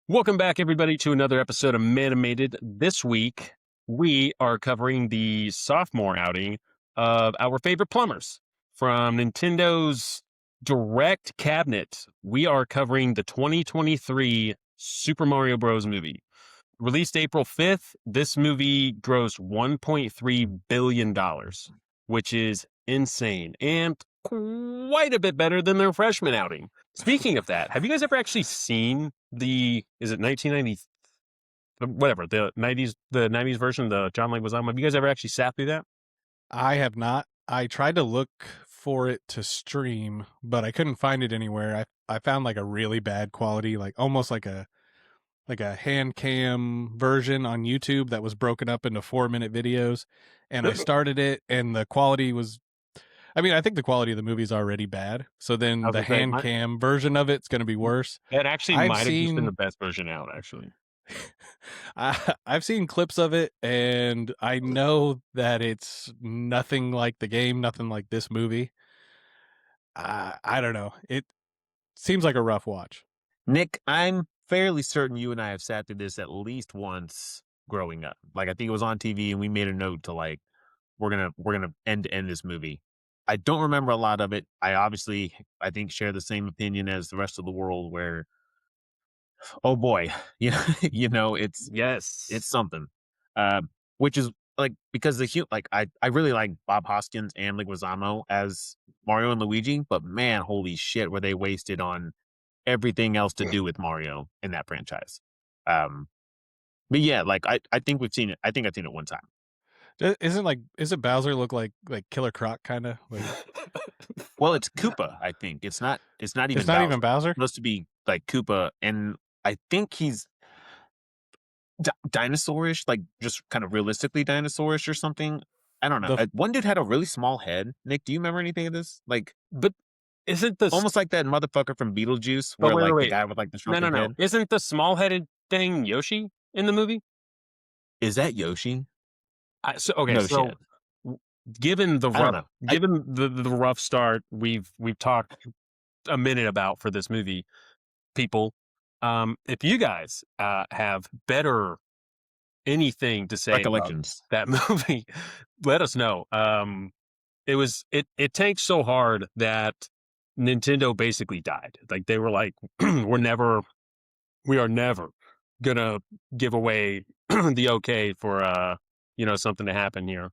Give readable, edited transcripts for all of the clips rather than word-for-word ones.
Welcome back, everybody, to another episode of Manimated. This week, we are covering the sophomore outing of our favorite plumbers from Nintendo's Direct Cabinet. We are covering the 2023 Super Mario Bros. Movie. Released April 5th, this movie grossed $1.3 billion, which is insane and quite a bit better than their freshman outing. Speaking of that, have you guys ever actually seen is it 1990, whatever, the 90s version, the John Leguizamo? Have you guys ever actually sat through that? I have not. I tried to look for it to stream, but I couldn't find it anywhere. I found like a really bad quality, like almost like a hand cam version on YouTube that was broken up into 4-minute videos. And I started it and the quality was I think the quality of the movie is already bad. So I then was the gonna say, hand cam version of it's going to be worse. it actually I've might have just been the seen best version out, actually. I've seen clips of it, and I know that it's nothing like the game, nothing like this movie. I don't know. It seems like a rough watch. Nick, I'm fairly certain you and I have sat through this at least once growing up. Like I think it was on TV and we made a note to like we're gonna end this movie. I don't remember a lot of it. I think share the same opinion as the rest of the world where oh boy, it's Yes. something. Which is like because I really like Bob Hoskins and Leguizamo as Mario and Luigi, but man, holy shit, were they wasted on everything else to do with Mario in that franchise. Um, but yeah, like I think we've seen it. I think I've seen it one time. Isn't Bowser look like Killer Croc kind of like? Well, it's Koopa. I think it's not. It's not even It's not Bowser. even Bowser. It's supposed to be like Koopa, and I think he's dinosaurish, like just kind of realistically dinosaurish or something. I don't know. The One dude had a really small head. Nick, do you remember anything of this? Like But isn't the almost like that motherfucker from Beetlejuice, but where like the wait. guy with like the No, no, shrunken no. head. Isn't the small-headed thing Yoshi in the movie? Is that Yoshi? Okay, No so shit. given the I don't rough, know. given the rough start we've talked a minute about for this movie, people, if you guys have better anything to say about Recollections. that movie, let us know. It tanked so hard that Nintendo basically died. Like they were like, we are never gonna give away the okay for something to happen here.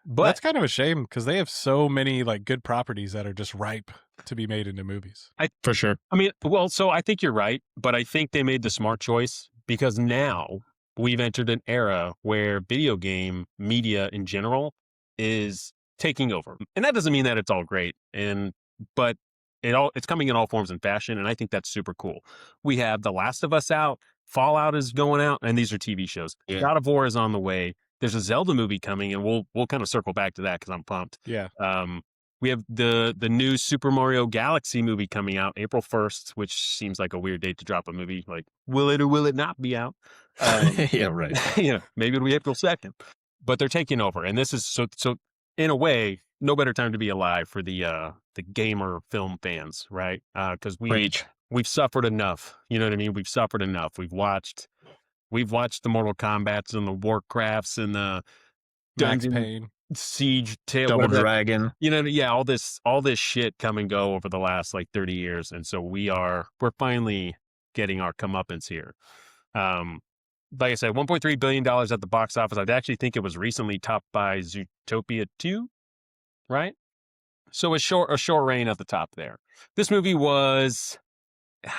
But that's kind of a shame because they have so many like good properties that are just ripe to be made into movies. For sure. I mean, well, so I think you're right, but I think they made the smart choice because now we've entered an era where video game media in general is taking over. And that doesn't mean that it's all great. But it's coming in all forms and fashion, and I think that's super cool. We have The Last of Us out, Fallout is going out, and these are TV shows. Yeah. God of War is on the way. There's a Zelda movie coming, and we'll kind of circle back to that because I'm pumped. Yeah. We have the new Super Mario Galaxy movie coming out April 1st, which seems like a weird date to drop a movie. Like, will it or will it not be out? Yeah, right. Maybe it'll be April 2nd. But they're taking over, and this is so. In a way, no better time to be alive for the gamer film fans, right? Because we've suffered enough. You know what I mean? We've suffered enough. We've watched the Mortal Kombats and the Warcrafts and the Max Dungeon Payne. Siege Tale, Double Dragon. yeah, all this shit come and go over the last like 30 years, and so we're finally getting our comeuppance here. Like I said, $1.3 billion at the box office. I actually think it was recently topped by Zootopia 2, right? So a short reign at the top there. This movie was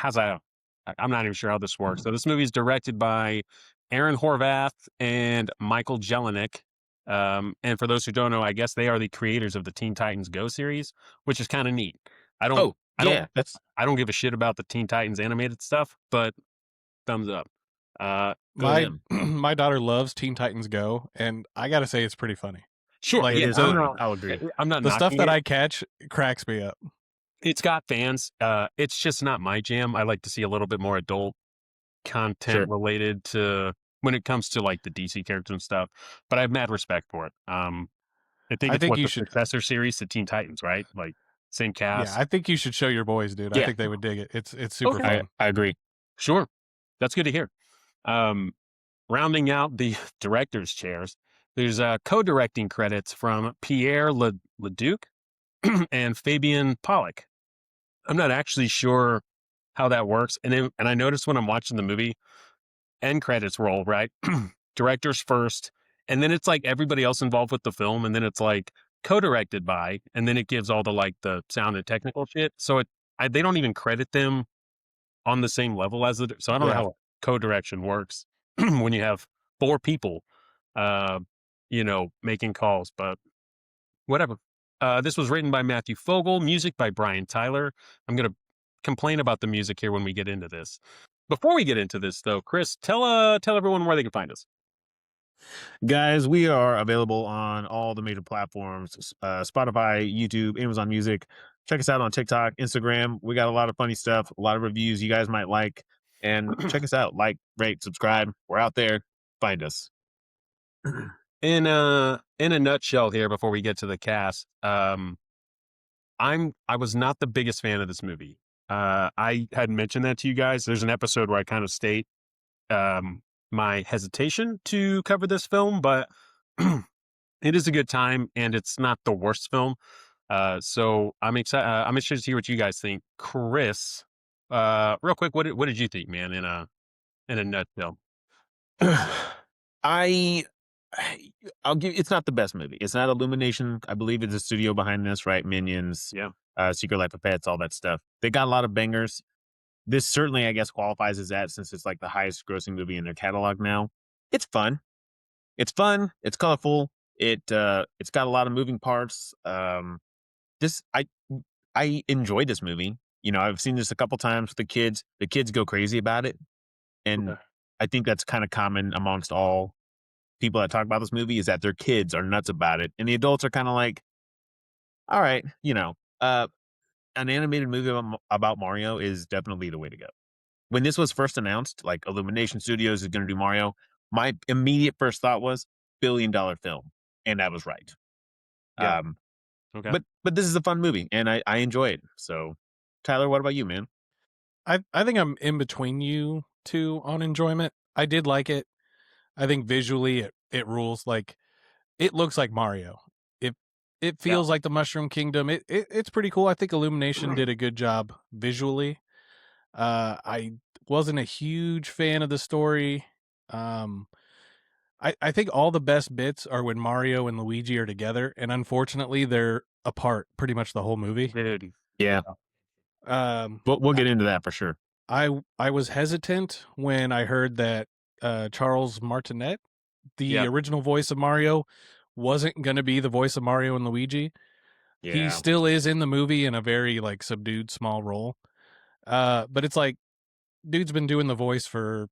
I'm not even sure how this works. So this movie is directed by Aaron Horvath and Michael Jelinek. And for those who don't know, I guess they are the creators of the Teen Titans Go series, which is kind of neat. I don't give a shit about the Teen Titans animated stuff, but thumbs up. My daughter loves Teen Titans Go, and I gotta say it's pretty funny. Sure, Like, it is. I'll agree. I'm not the stuff knocking that it. I catch cracks me up. It's got fans. It's just not my jam. I like to see a little bit more adult content related to when it comes to like the DC characters and stuff. But I have mad respect for it. I think it's the successor series to Teen Titans, right? Like same cast. Yeah, I think you should show your boys, dude. Yeah. I think they would dig it. It's super fun. I agree. Sure. That's good to hear. Um, rounding out the director's chairs, there's co-directing credits from Pierre Leduc and Fabian Pollock. I'm not actually sure how that works. And I noticed when I'm watching the movie, end credits roll, right? Directors first, and then it's like everybody else involved with the film, and then it's like co-directed by, and then it gives all the like the sound and technical shit. So they don't even credit them on the same level as it. So I don't know Yeah. how co-direction works when you have four people, uh, making calls, but whatever. This was written by Matthew Fogel, music by Brian Tyler. I'm going to complain about the music here when we get into this. Before we get into this, though, Chris, tell everyone where they can find us. Guys, we are available on all the major platforms, Spotify, YouTube, Amazon Music. Check us out on TikTok, Instagram. We got a lot of funny stuff, a lot of reviews you guys might like. And check us out. Like, rate, subscribe. We're out there. Find us. In a nutshell, here before we get to the cast, I was not the biggest fan of this movie. I had mentioned that to you guys. There's an episode where I kind of state my hesitation to cover this film, but it is a good time and it's not the worst film. So I'm excited. I'm interested to hear what you guys think. Chris, real quick, what did you think, man? In a nutshell. I I'll give it's not the best movie. It's not Illumination. I believe it's a studio behind this, right? Minions, Yeah. Secret Life of Pets, all that stuff. They got a lot of bangers. This certainly, I guess, qualifies as that since it's like the highest grossing movie in their catalog now. It's fun. It's fun. It's colorful. It's got a lot of moving parts. This I enjoyed this movie. You know, I've seen this a couple times with the kids. The kids go crazy about it, and Okay. I think that's kind of common amongst all people that talk about this movie is that their kids are nuts about it, and the adults are kind of like, all right, an animated movie about Mario is definitely the way to go. When this was first announced, like Illumination Studios is going to do Mario, my immediate first thought was $1 billion film, and I was right. Yeah. Um, Okay. but this is a fun movie, and I enjoy it. So, Tyler, what about you, man? I think I'm in between you two on enjoyment. I did like it. I think visually it rules. Like it looks like Mario. It Yeah. feels like the Mushroom Kingdom. It's pretty cool. I think Illumination did a good job visually. I wasn't a huge fan of the story. Um, I think all the best bits are when Mario and Luigi are together, and unfortunately, they're apart pretty much the whole movie. Dude. Yeah, Um, we'll get into that for sure. I was hesitant when I heard that Charles Martinet, the Yeah. original voice of Mario, wasn't going to be the voice of Mario and Luigi. He Yeah, still is in the movie in a very like subdued small role. But it's like dude's been doing the voice for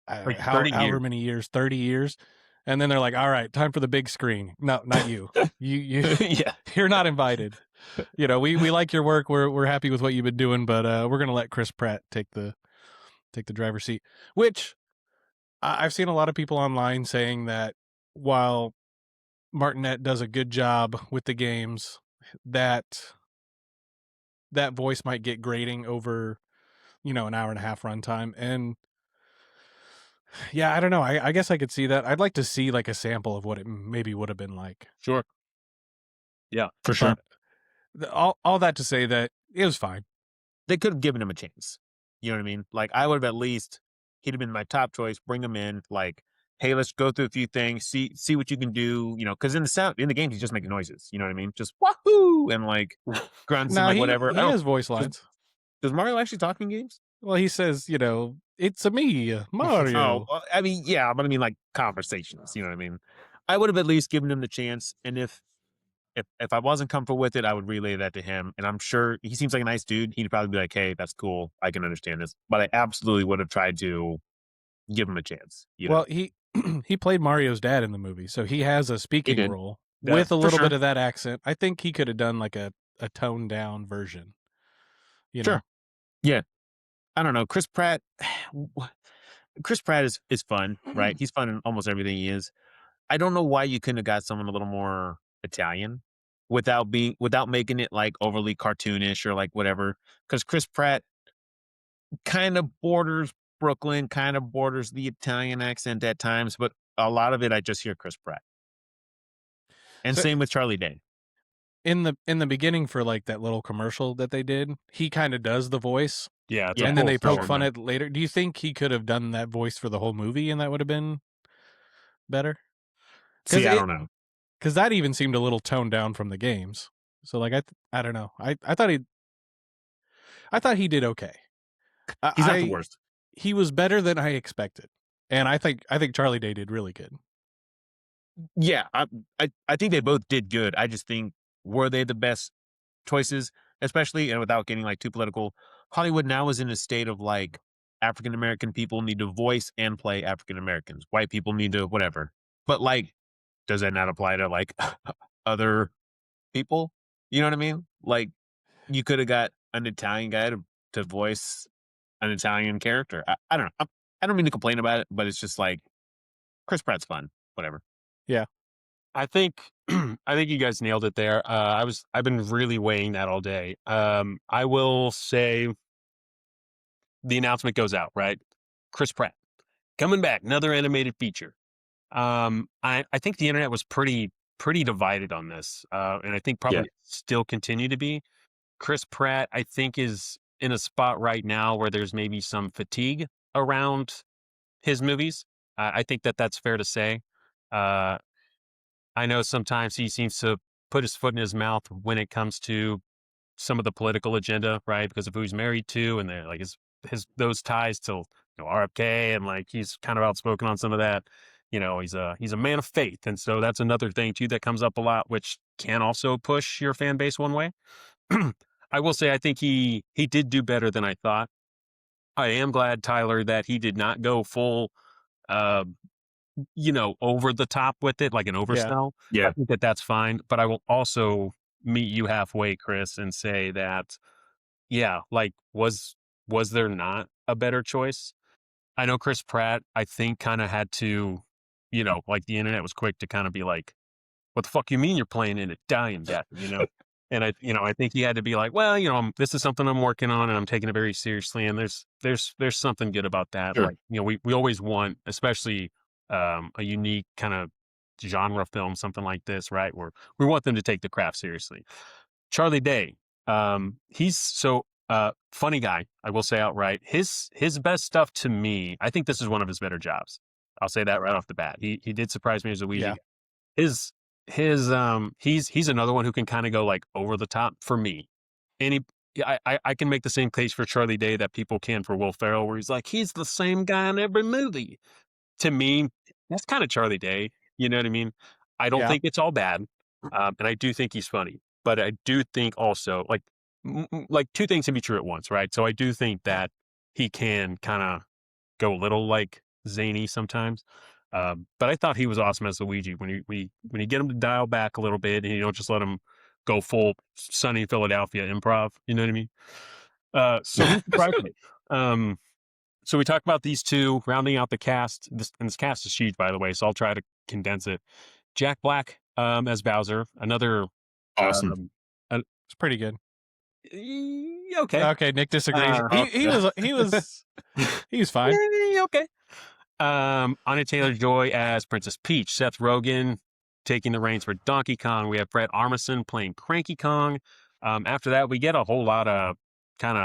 Like 30 however years. many years, 30 years. And then they're like, "All right, time for the big screen." No, not you. You yeah. you're not invited. You know, we like your work. We're happy with what you've been doing, but we're going to let Chris Pratt take the driver's seat, which I've seen a lot of people online saying that while Martinet does a good job with the games, that voice might get grating over, an hour and a half runtime. And yeah, I don't know. I guess I could see that. I'd like to see like a sample of what it maybe would have been like. Sure. Yeah. For sure. But all that to say that it was fine. They could have given him a chance. You know what I mean? Like I would have at least he'd have been my top choice. Bring him in, like, hey, let's go through a few things, see what you can do. You know, because in the games he's just making noises. You know what I mean? Just wahoo and like grunts and Now like whatever. he has voice lines. Does Mario actually talk in games? Well, he says, "It's a me, Mario." Oh, well, I mean, yeah, but I mean like conversations. You know what I mean? I would have at least given him the chance, and if I wasn't comfortable with it, I would relay that to him. And I'm sure he seems like a nice dude. He'd probably be like, hey, that's cool. I can understand this. But I absolutely would have tried to give him a chance. Well, he he played Mario's dad in the movie, so he has a speaking did. role Yeah, with a for little sure. bit of that accent. I think he could have done like a toned down version. You know? Sure. Yeah. I don't know. Chris Pratt is fun, right? He's fun in almost everything he is. I don't know why you couldn't have got someone a little more Italian without making it like overly cartoonish or like whatever. Because Chris Pratt, kind of borders Brooklyn, kind of borders the Italian accent at times, but a lot of it I just hear Chris Pratt. And So same with Charlie Day. in the beginning for like that little commercial that they did, he kind of does the voice, Yeah, it's a Yeah, and then full they for poke sure. fun film. at it later. Do you think he could have done that voice for the whole movie and that would have been better? Because See, I don't know. that even seemed a little toned down from the games. So like I don't know. I thought he did okay. He's not the I worst. he was better than I expected, and I think Charlie Day did really good. Yeah, I think they both did good. I just think, were they the best choices? Especially, and without getting like too political, Hollywood now is in a state of like, African American people need to voice and play African Americans. White people need to whatever. But like, does that not apply to like other people? You know what I mean? Like, you could have got an Italian guy to voice an Italian character. I don't know. I don't mean to complain about it, but it's just like, Chris Pratt's fun. Whatever. Yeah, I think I think you guys nailed it there. I've been really weighing that all day. I will say the announcement goes out, right? Chris Pratt coming back, another animated feature. I think the internet was pretty divided on this, and I think Yeah. probably still continue to be. Chris Pratt, I think, is in a spot right now where there's maybe some fatigue around his movies. I think that's fair to say. Uh, I know sometimes he seems to put his foot in his mouth when it comes to some of the political agenda, right? Because of who he's married to, and they're like his those ties to RFK, and like he's kind of outspoken on some of that. He's a man of faith, and so that's another thing too that comes up a lot, which can also push your fan base one way. I will say I think he did do better than I thought. I am glad, Tyler, that he did not go full uh, over the top with it, like an yeah, oversell. I Yeah. think that's fine. But I will also meet you halfway, Chris, and say that, yeah, like was there not a better choice? I know Chris Pratt, I think, kind of had to, like the internet was quick to kind of be like, what the fuck you mean you're playing in a dying death? And I think he had to be like, well, this is something I'm working on and I'm taking it very seriously. And there's something good about that. Sure. Like, we always want, especially a unique kind of genre film, something like this, right? Where we want them to take the craft seriously. Charlie Day, he's so funny guy. I will say outright, his best stuff to me. I think this is one of his better jobs. I'll say that right off the bat. He did surprise me as a Ouija yeah, guy. He's another one who can kind of go like over the top for me. And I can make the same case for Charlie Day that people can for Will Ferrell, where he's like he's the same guy in every movie. To me, that's kind of Charlie Day. You know what I mean? I don't yeah. think it's all bad, and I do think he's funny. But I do think also like two things can be true at once, right? So I do think that he can kind of go a little like zany sometimes. But I thought he was awesome as Luigi when you get him to dial back a little bit and you don't just let him go full sunny Philadelphia improv. You know what I mean? So he surprised me. So we talked about these two rounding out the cast. This cast is huge, by the way, so I'll try to condense it. Jack Black as Bowser, another Awesome. um, It's pretty good. okay, Okay, Nick disagrees. Uh, He was fine. okay. Anya Taylor-Joy as Princess Peach. Seth Rogen taking the reins for Donkey Kong. We have Fred Armisen playing Cranky Kong. After that, we get a whole lot of kind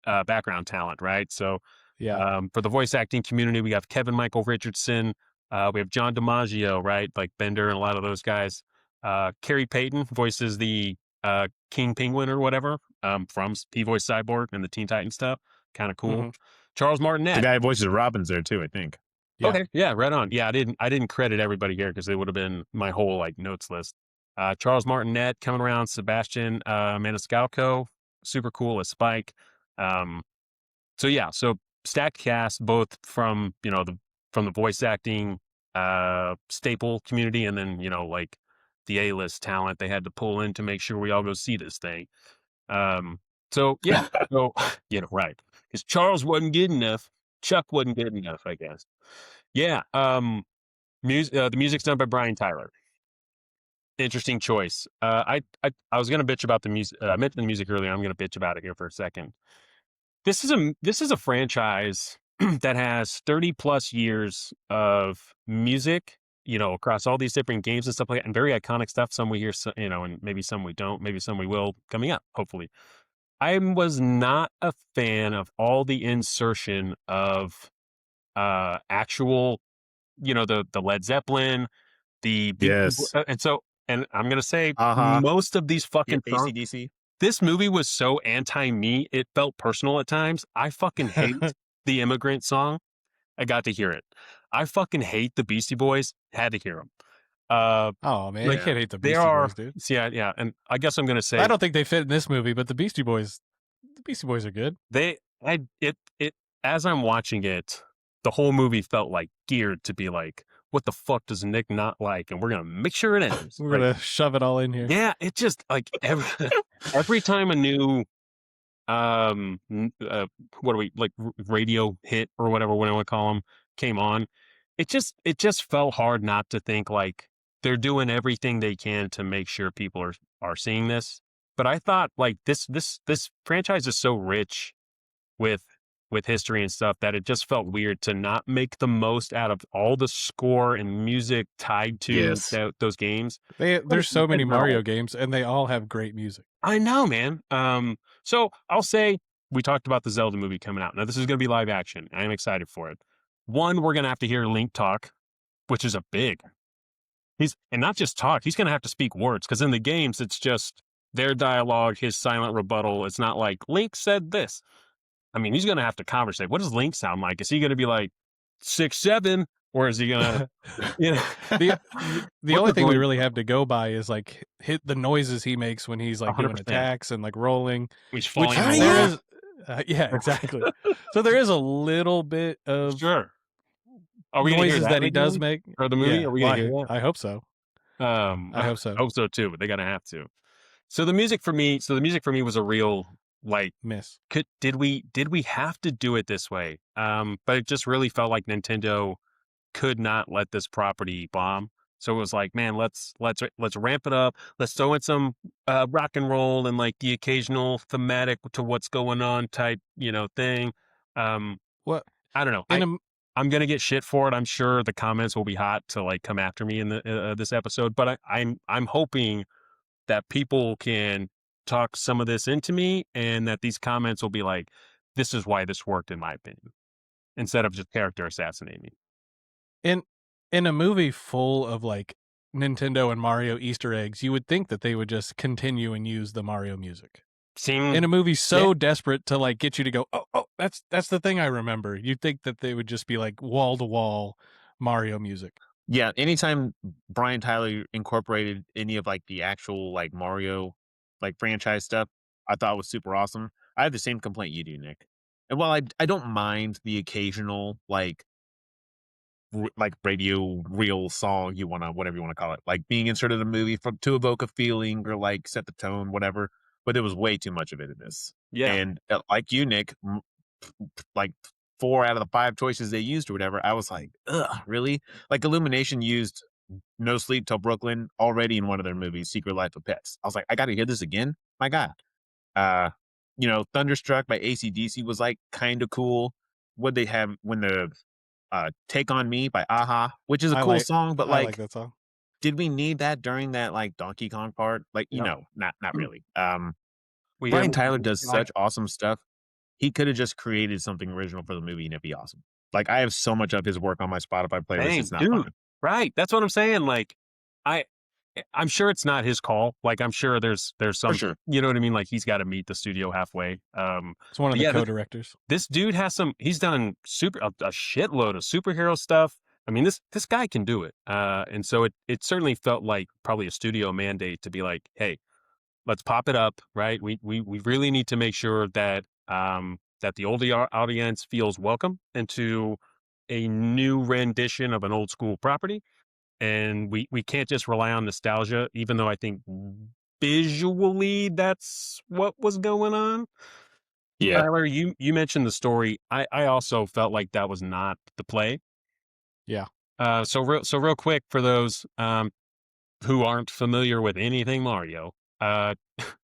of background talent, right? So Yeah, for the voice acting community, we have Kevin Michael Richardson. We have John DiMaggio, right? Like Bender and a lot of those guys. Carrie Payton voices the King Penguin or whatever he voiced Cyborg and the Teen Titans stuff. Kind of cool. Mhm. Charles The Martinet. guy who voices Robin's there too, I think. Yeah. Okay, yeah, right on. Yeah, I didn't credit everybody here because it would have been my whole like notes list. Charles Martinet coming around, Sebastian Maniscalco, super cool as Spike. So yeah, so stacked cast both from from the voice acting staple community and then like the A-list talent they had to pull in to make sure we all go see this thing. So yeah, so right, because Charles wasn't good enough, Chuck wasn't good enough, I guess. Yeah, the music's done by Brian Tyler. Interesting choice. I was gonna bitch about the music. I mentioned the music earlier. I'm gonna bitch about it here for a second. this is a franchise that has 30 plus years of music, across all these different games and stuff like that, and very iconic stuff. Some we hear, and maybe some we don't, maybe some we will coming up, hopefully. I was not a fan of all the insertion of actual, the Led Zeppelin, Yes. and I'm gonna say Uh-huh. most of these Yeah, fucking songs. AC/DC. This movie was so anti-me, it felt personal at times. I fucking hate the Immigrant Song. I got to hear it. I fucking hate the Beastie Boys. Had to hear them. Oh man, you Like Yeah. can't hate the they Beastie Boys, are, dude. yeah, and I guess I'm gonna I say don't think they fit in this movie, but the Beastie Boys are good. they, it as I'm watching it, the whole movie felt like geared to be like, what the fuck does Nick not like? And we're gonna make sure it ends. We're Like, gonna shove it all in here. yeah, it just like every time a new what do we like radio hit or whatever what I want to call them came on, it just felt hard not to think like they're doing everything they can to make sure people are seeing this. But I thought like this franchise is so rich with history and stuff that it just felt weird to not make the most out of all the score and music tied to Yes. those games. There's so many But no. Mario games, and they all have great music. I know, man. So I'll say we talked about the Zelda movie coming out. Now this is going to be live action. I am excited for it. One, we're going to have to hear Link talk, which is a big. And not just talk. He's going to have to speak words because in the games it's just their dialogue, his silent rebuttal. It's not like Link said this. I mean, he's going to have to conversate. What does Link sound like? Is he going to be like 6'7", or is he going to, The What only does thing we Link- really have to go by is like hit the noises he makes when he's like doing 100%. attacks and like rolling. He's Which falling in the there water. is, yeah, exactly. So there is a little bit of Sure. Are we gonna hear noises that in he the does game? make. Or the movie? Yeah, Are we gonna hear well, that? I hope so. I hope so. I hope so too, but they're gonna have to. So the music for me was a real like. Miss. Did we have to do it this way? But it just really felt like Nintendo could not let this property bomb. So it was like, man, let's ramp it up. Let's throw in some rock and roll and like the occasional thematic to what's going on type, thing. What I don't know. in a I'm gonna get shit for it. I'm sure the comments will be hot to like come after me in the this episode. But I'm hoping that people can talk some of this into me, and that these comments will be like, "This is why this worked," in my opinion, instead of just character assassinating me. in a movie full of like Nintendo and Mario Easter eggs, you would think that they would just continue and use the Mario music. In a movie so desperate to like get you to go, oh, that's the thing I remember. You'd think that they would just be like wall to wall Mario music. Yeah, anytime Brian Tyler incorporated any of like the actual like Mario like franchise stuff, I thought was super awesome. I have the same complaint you do, Nick. And while I don't mind the occasional like like radio reel song whatever you want to call it, like being inserted in a movie to evoke a feeling or like set the tone, whatever. But there was way too much of it in this. Yeah. And like you, Nick, like 4 out of the 5 choices they used or whatever, I was like, ugh, really? Like Illumination used No Sleep Till Brooklyn already in one of their movies, Secret Life of Pets. I was like, I got to hear this again. My God. Thunderstruck by AC/DC was like kind of cool. What they have when the Take on Me by Aha, which is a cool song, but I like that song. did we need that during that like Donkey Kong part? Like, No. not really. We Brian Tyler does such awesome stuff. He could have just created something original for the movie and it'd be awesome. Like I have so much of his work on my Spotify playlist. Dang, It's not dude. fun. Right. That's what I'm saying. Like, I'm sure it's not his call. Like, I'm sure there's some, For sure. you know what I mean? Like, he's got to meet the studio halfway. It's one of the co-directors. This dude he's done a shitload of superhero stuff. I mean, this guy can do it. And so it certainly felt like probably a studio mandate to be like, hey, let's pop it up, right? We really need to make sure that that the older audience feels welcome into a new rendition of an old school property. And we can't just rely on nostalgia, even though I think visually that's what was going on. Yeah. Tyler, you mentioned the story. I also felt like that was not the play. Yeah. So real quick for those who aren't familiar with anything Mario,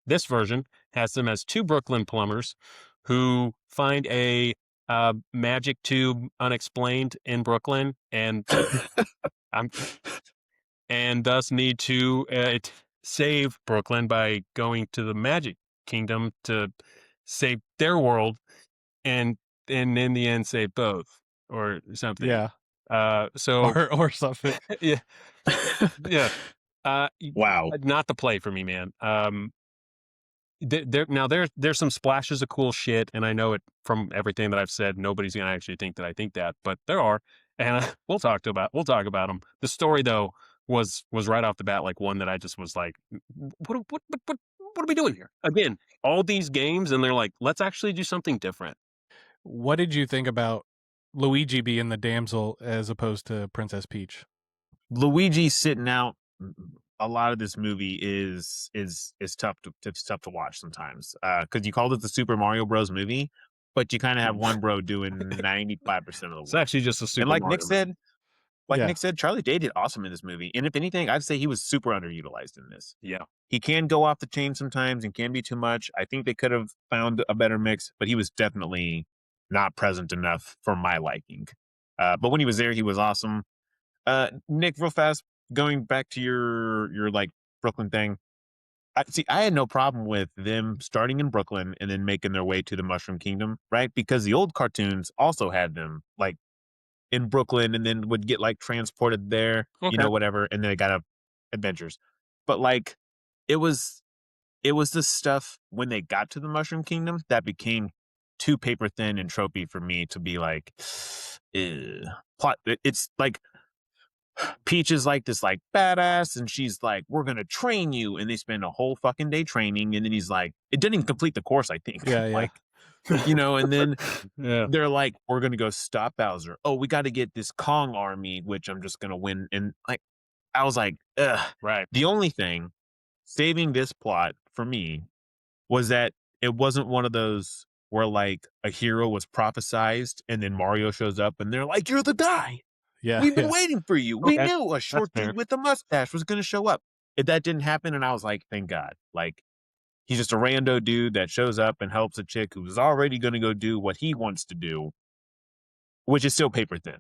this version has them as 2 Brooklyn plumbers who find a magic tube unexplained in Brooklyn, and I'm and thus need to save Brooklyn by going to the Magic Kingdom to save their world, and in the end save both or something. Yeah. So Or something. yeah, yeah. Wow. Not the play for me, man. There's some splashes of cool shit, and I know it from everything that I've said. Nobody's gonna actually think that I think that, but there are, and we'll talk about them. The story though was right off the bat like one that I just was like, what are we doing here again? All these games, and they're like, let's actually do something different. What did you think about Luigi being the damsel as opposed to Princess Peach? Luigi sitting out a lot of this movie is tough to watch sometimes because you called it the Super Mario Bros. Movie, but you kind of have one bro doing 95% of the It's work. actually just a Super And like Mario Nick said, Yeah. Charlie Day did awesome in this movie. And if anything, I'd say he was super underutilized in this. Yeah. He can go off the chain sometimes and can be too much. I think they could have found a better mix, but he was definitely not present enough for my liking. But when he was there, he was awesome. Nick, real fast, going back to your like Brooklyn thing. I had no problem with them starting in Brooklyn and then making their way to the Mushroom Kingdom, right? Because the old cartoons also had them like in Brooklyn and then would get like transported there, Okay. whatever, and then they got adventures. But like it was the stuff when they got to the Mushroom Kingdom that became too paper thin and tropey for me to be like, plot. It's like Peach is like this like badass, and she's like, "We're gonna train you," and they spend a whole fucking day training, and then he's like, "It didn't even complete the course, I think." Yeah, yeah. Like, and then Yeah. they're like, "We're gonna go stop Bowser. Oh, we got to get this Kong army, which I'm just gonna win." And like, I was like, ugh. Right. The only thing saving this plot for me was that it wasn't one of those where like a hero was prophesized and then Mario shows up and they're like, "You're the guy. Yeah. We've been Yeah. waiting for you. We Okay. knew a short fair. dude with a mustache was going to show up." If that didn't happen, and I was like, thank God. Like, he's just a rando dude that shows up and helps a chick who's already going to go do what he wants to do, which is still paper thin.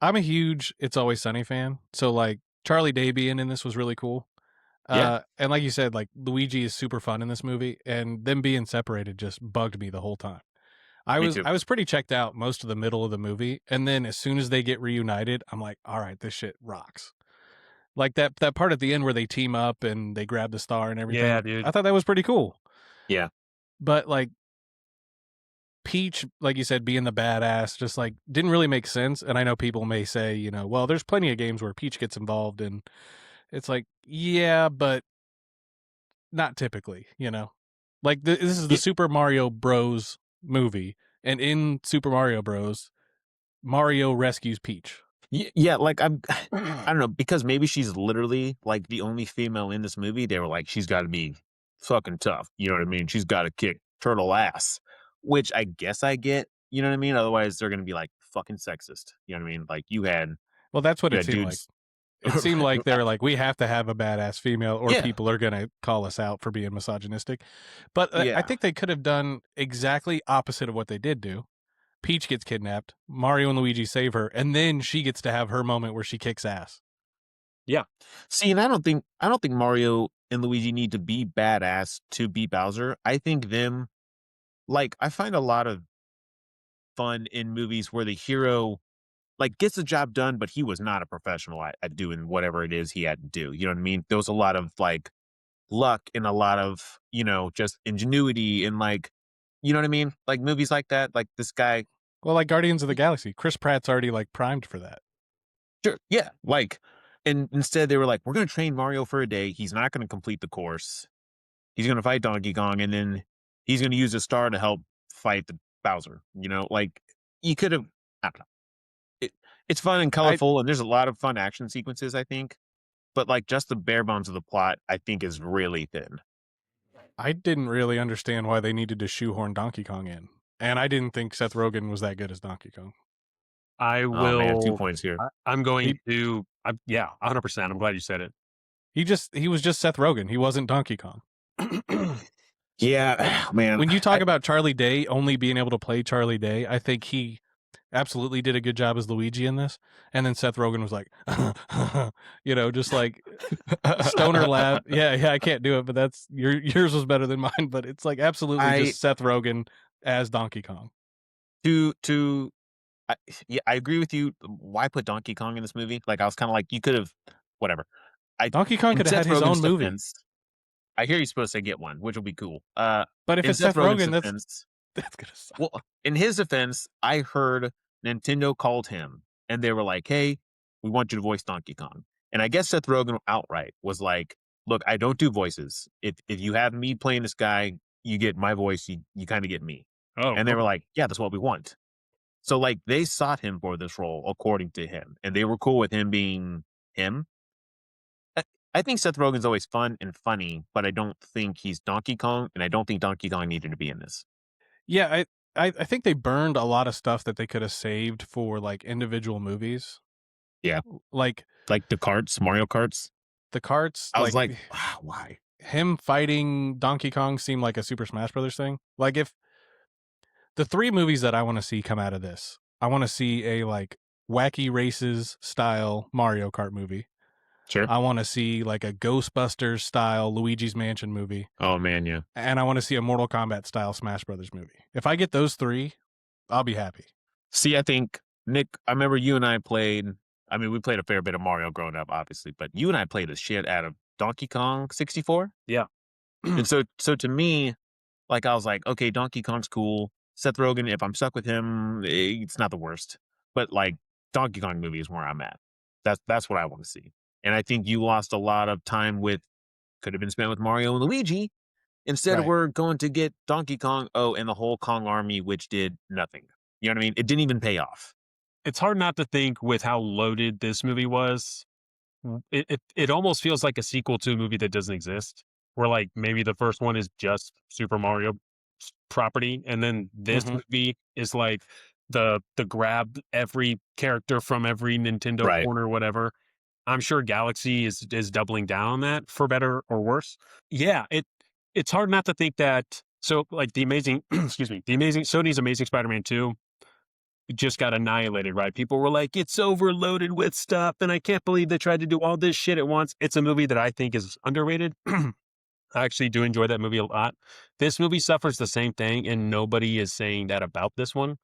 I'm a huge It's Always Sunny fan. So like Charlie Day being in this was really cool. Yeah. And like you said, like Luigi is super fun in this movie, and them being separated just bugged me the whole time. I Me was too. I was pretty checked out most of the middle of the movie, and then as soon as they get reunited, I'm like, all right, this shit rocks. Like that part at the end where they team up and they grab the star and everything. Yeah, dude. I thought that was pretty cool. Yeah. But like Peach, like you said, being the badass, just like didn't really make sense. And I know people may say, well, there's plenty of games where Peach gets involved, and it's like, yeah, but not typically, Like this is the Yeah. Super Mario Bros. Movie, and in Super Mario Bros., Mario rescues Peach. Yeah, like I don't know, because maybe she's literally like the only female in this movie. They were like, she's got to be fucking tough. You know what I mean? She's got to kick turtle ass, which I guess I get. You know what I mean? Otherwise, they're gonna be like fucking sexist. You know what I mean? Like Well, that's what you it had seemed like. dudes. It seemed like they were like, we have to have a badass female, or Yeah. people are gonna call us out for being misogynistic. But I Yeah. think they could have done exactly opposite of what they did do. Peach gets kidnapped, Mario and Luigi save her, and then she gets to have her moment where she kicks ass. See, and I don't think Mario and Luigi need to be badass to beat Bowser. I think them, like, I find a lot of fun in movies where the hero like gets the job done, but he was not a professional at doing whatever it is he had to do. You know what I mean? There was a lot of like luck and a lot of, just ingenuity and like, you know what I mean? Like movies like that, like this guy. Well, like Guardians of the Galaxy, Chris Pratt's already like primed for that. Sure. Yeah. Like, and instead they were like, we're going to train Mario for a day. He's not going to complete the course. He's going to fight Donkey Kong, and then he's going to use a star to help fight the Bowser. Like you could have, I don't know. It's fun and colorful, and there's a lot of fun action sequences, I think. But like just the bare bones of the plot, I think is really thin. I didn't really understand why they needed to shoehorn Donkey Kong in. And I didn't think Seth Rogen was that good as Donkey Kong. I Oh will. man, 2 points here. I'm going to. Yeah, 100%. I'm glad you said it. He was just Seth Rogen. He wasn't Donkey Kong. Yeah, man. When you talk about Charlie Day only being able to play Charlie Day, I think he absolutely did a good job as Luigi in this. And then Seth Rogen was like, just like stoner laugh. Yeah, I can't do it, but that's yours was better than mine. But it's like absolutely I just Seth Rogen as Donkey Kong. to I, yeah, I agree with you. Why put Donkey Kong in this movie? Like I was kind of like you could have whatever. I Donkey Kong in could have had Seth his Rogen's own movie, defense, I hear he's supposed to get one, which will be cool. but if In it's Seth Seth Rogen's Rogen, defense, that's gonna suck. well, in his defense, I heard Nintendo called him and they were like, "Hey, we want you to voice Donkey Kong." And I guess Seth Rogen outright was like, "Look, I don't do voices. If you have me playing this guy, you get my voice. You kind of get me." Oh, And they were like, "Yeah, that's what we want." So like they sought him for this role according to him, and they were cool with him being him. I, I think Seth Rogen's always fun and funny, but I don't think he's Donkey Kong, and I don't think Donkey Kong needed to be in this. Yeah, I think they burned a lot of stuff that they could have saved for like individual movies. Yeah. Like Like the carts, Mario Karts. the carts, I was like like, wow, why? him fighting Donkey Kong seemed like a Super Smash Brothers thing. Like if the three movies that I want to see come out of this, I want to see a like wacky races style Mario Kart movie. Sure. I want to see like a Ghostbusters style Luigi's Mansion movie, Oh man, yeah. and I want to see a Mortal Kombat style Smash Brothers movie. If I get those three, I'll be happy. See, I think Nick, I remember you and I played. I mean, we played a fair bit of Mario growing up, obviously, but you and I played the shit out of Donkey Kong 64. Yeah. And so to me, like I was like, okay, Donkey Kong's cool. Seth Rogen, if I'm stuck with him, it's not the worst. But like Donkey Kong movie is where I'm at. That's what I want to see. And I think you lost a lot of time with could have been spent with Mario and Luigi. Instead, Right. we're going to get Donkey Kong, and the whole Kong army, which did nothing. You know what I mean? It didn't even pay off. It's hard not to think with how loaded this movie was. It almost feels like a sequel to a movie that doesn't exist. Where like maybe the first one is just Super Mario property, and then this movie is like the grab every character from every Nintendo Right. corner, or whatever. I'm sure Galaxy is doubling down on that for better or worse. Yeah, it's hard not to think that. So like the amazing, Sony's Amazing Spider-Man 2 just got annihilated, right? People were like, it's overloaded with stuff, and I can't believe they tried to do all this shit at once. It's a movie that I think is underrated. I actually do enjoy that movie a lot. This movie suffers the same thing, and nobody is saying that about this one.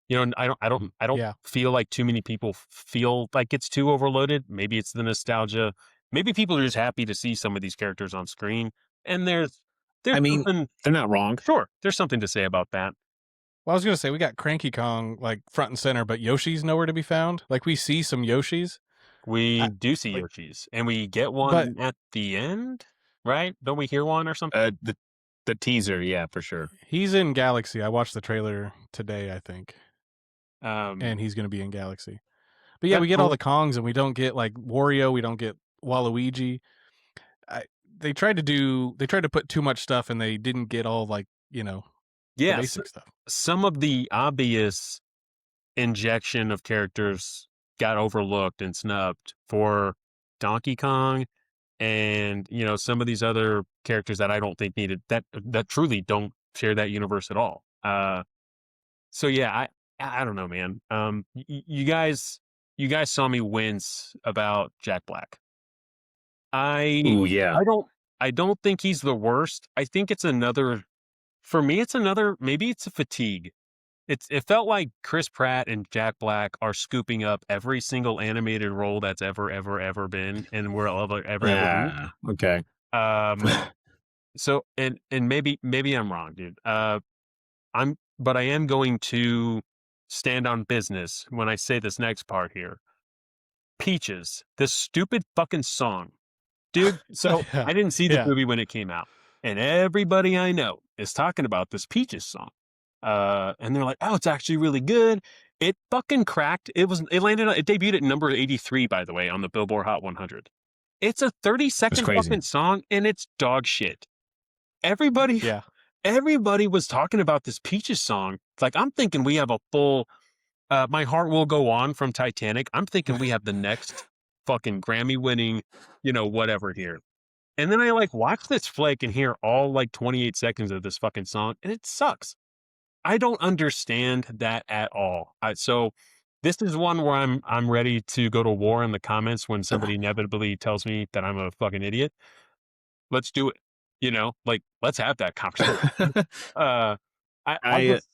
You know, I don't Yeah. feel like too many people feel like it's too overloaded. Maybe it's the nostalgia. Maybe people are just happy to see some of these characters on screen. And there's I mean, something, they're not wrong. sure, there's something to say about that. Well, I was gonna say we got Cranky Kong like front and center, but Yoshi's nowhere to be found. Like we see some Yoshis. We I- do see like- Yoshis, and we get one at the end, right? Don't we hear one or something? The teaser, yeah, for sure. He's in Galaxy. I watched the trailer today, I think, Um, and he's gonna be in Galaxy. But yeah, That's we get all cool. the Kongs, and we don't get like Wario. We don't get Waluigi. They tried to put too much stuff, and they didn't get all like the yeah, basic stuff. some of the obvious injection of characters got overlooked and snubbed for Donkey Kong, and some of these other characters that I don't think needed that truly don't share that universe at all. So yeah, I don't know, man. You guys saw me wince about Jack Black. Ooh, yeah. I don't think he's the worst. I think it's another, for me, maybe it's a fatigue. It felt like Chris Pratt and Jack Black are scooping up every single animated role that's ever been and will ever be. Okay. So and maybe I'm wrong, dude. But I am going to stand on business when I say this next part here. Peaches, this stupid fucking song. Dude, so Yeah, I didn't see the yeah. movie when it came out. And everybody I know is talking about this Peaches song. And they're like, oh, it's actually really good. It fucking cracked. It debuted at number 83, by the way, on the Billboard Hot 100. It's a 30-second fucking song, and it's dog shit. Everybody was talking about this Peaches song. It's like, I'm thinking we have a full My Heart Will Go On from Titanic. I'm thinking we have the next fucking Grammy winning, whatever here. And then I like watch this flick and hear all like 28 seconds of this fucking song, and it sucks. I don't understand that at all. So this is one where I'm ready to go to war in the comments when somebody inevitably tells me that I'm a fucking idiot. Let's do it. Like let's have that conversation. uh, I I just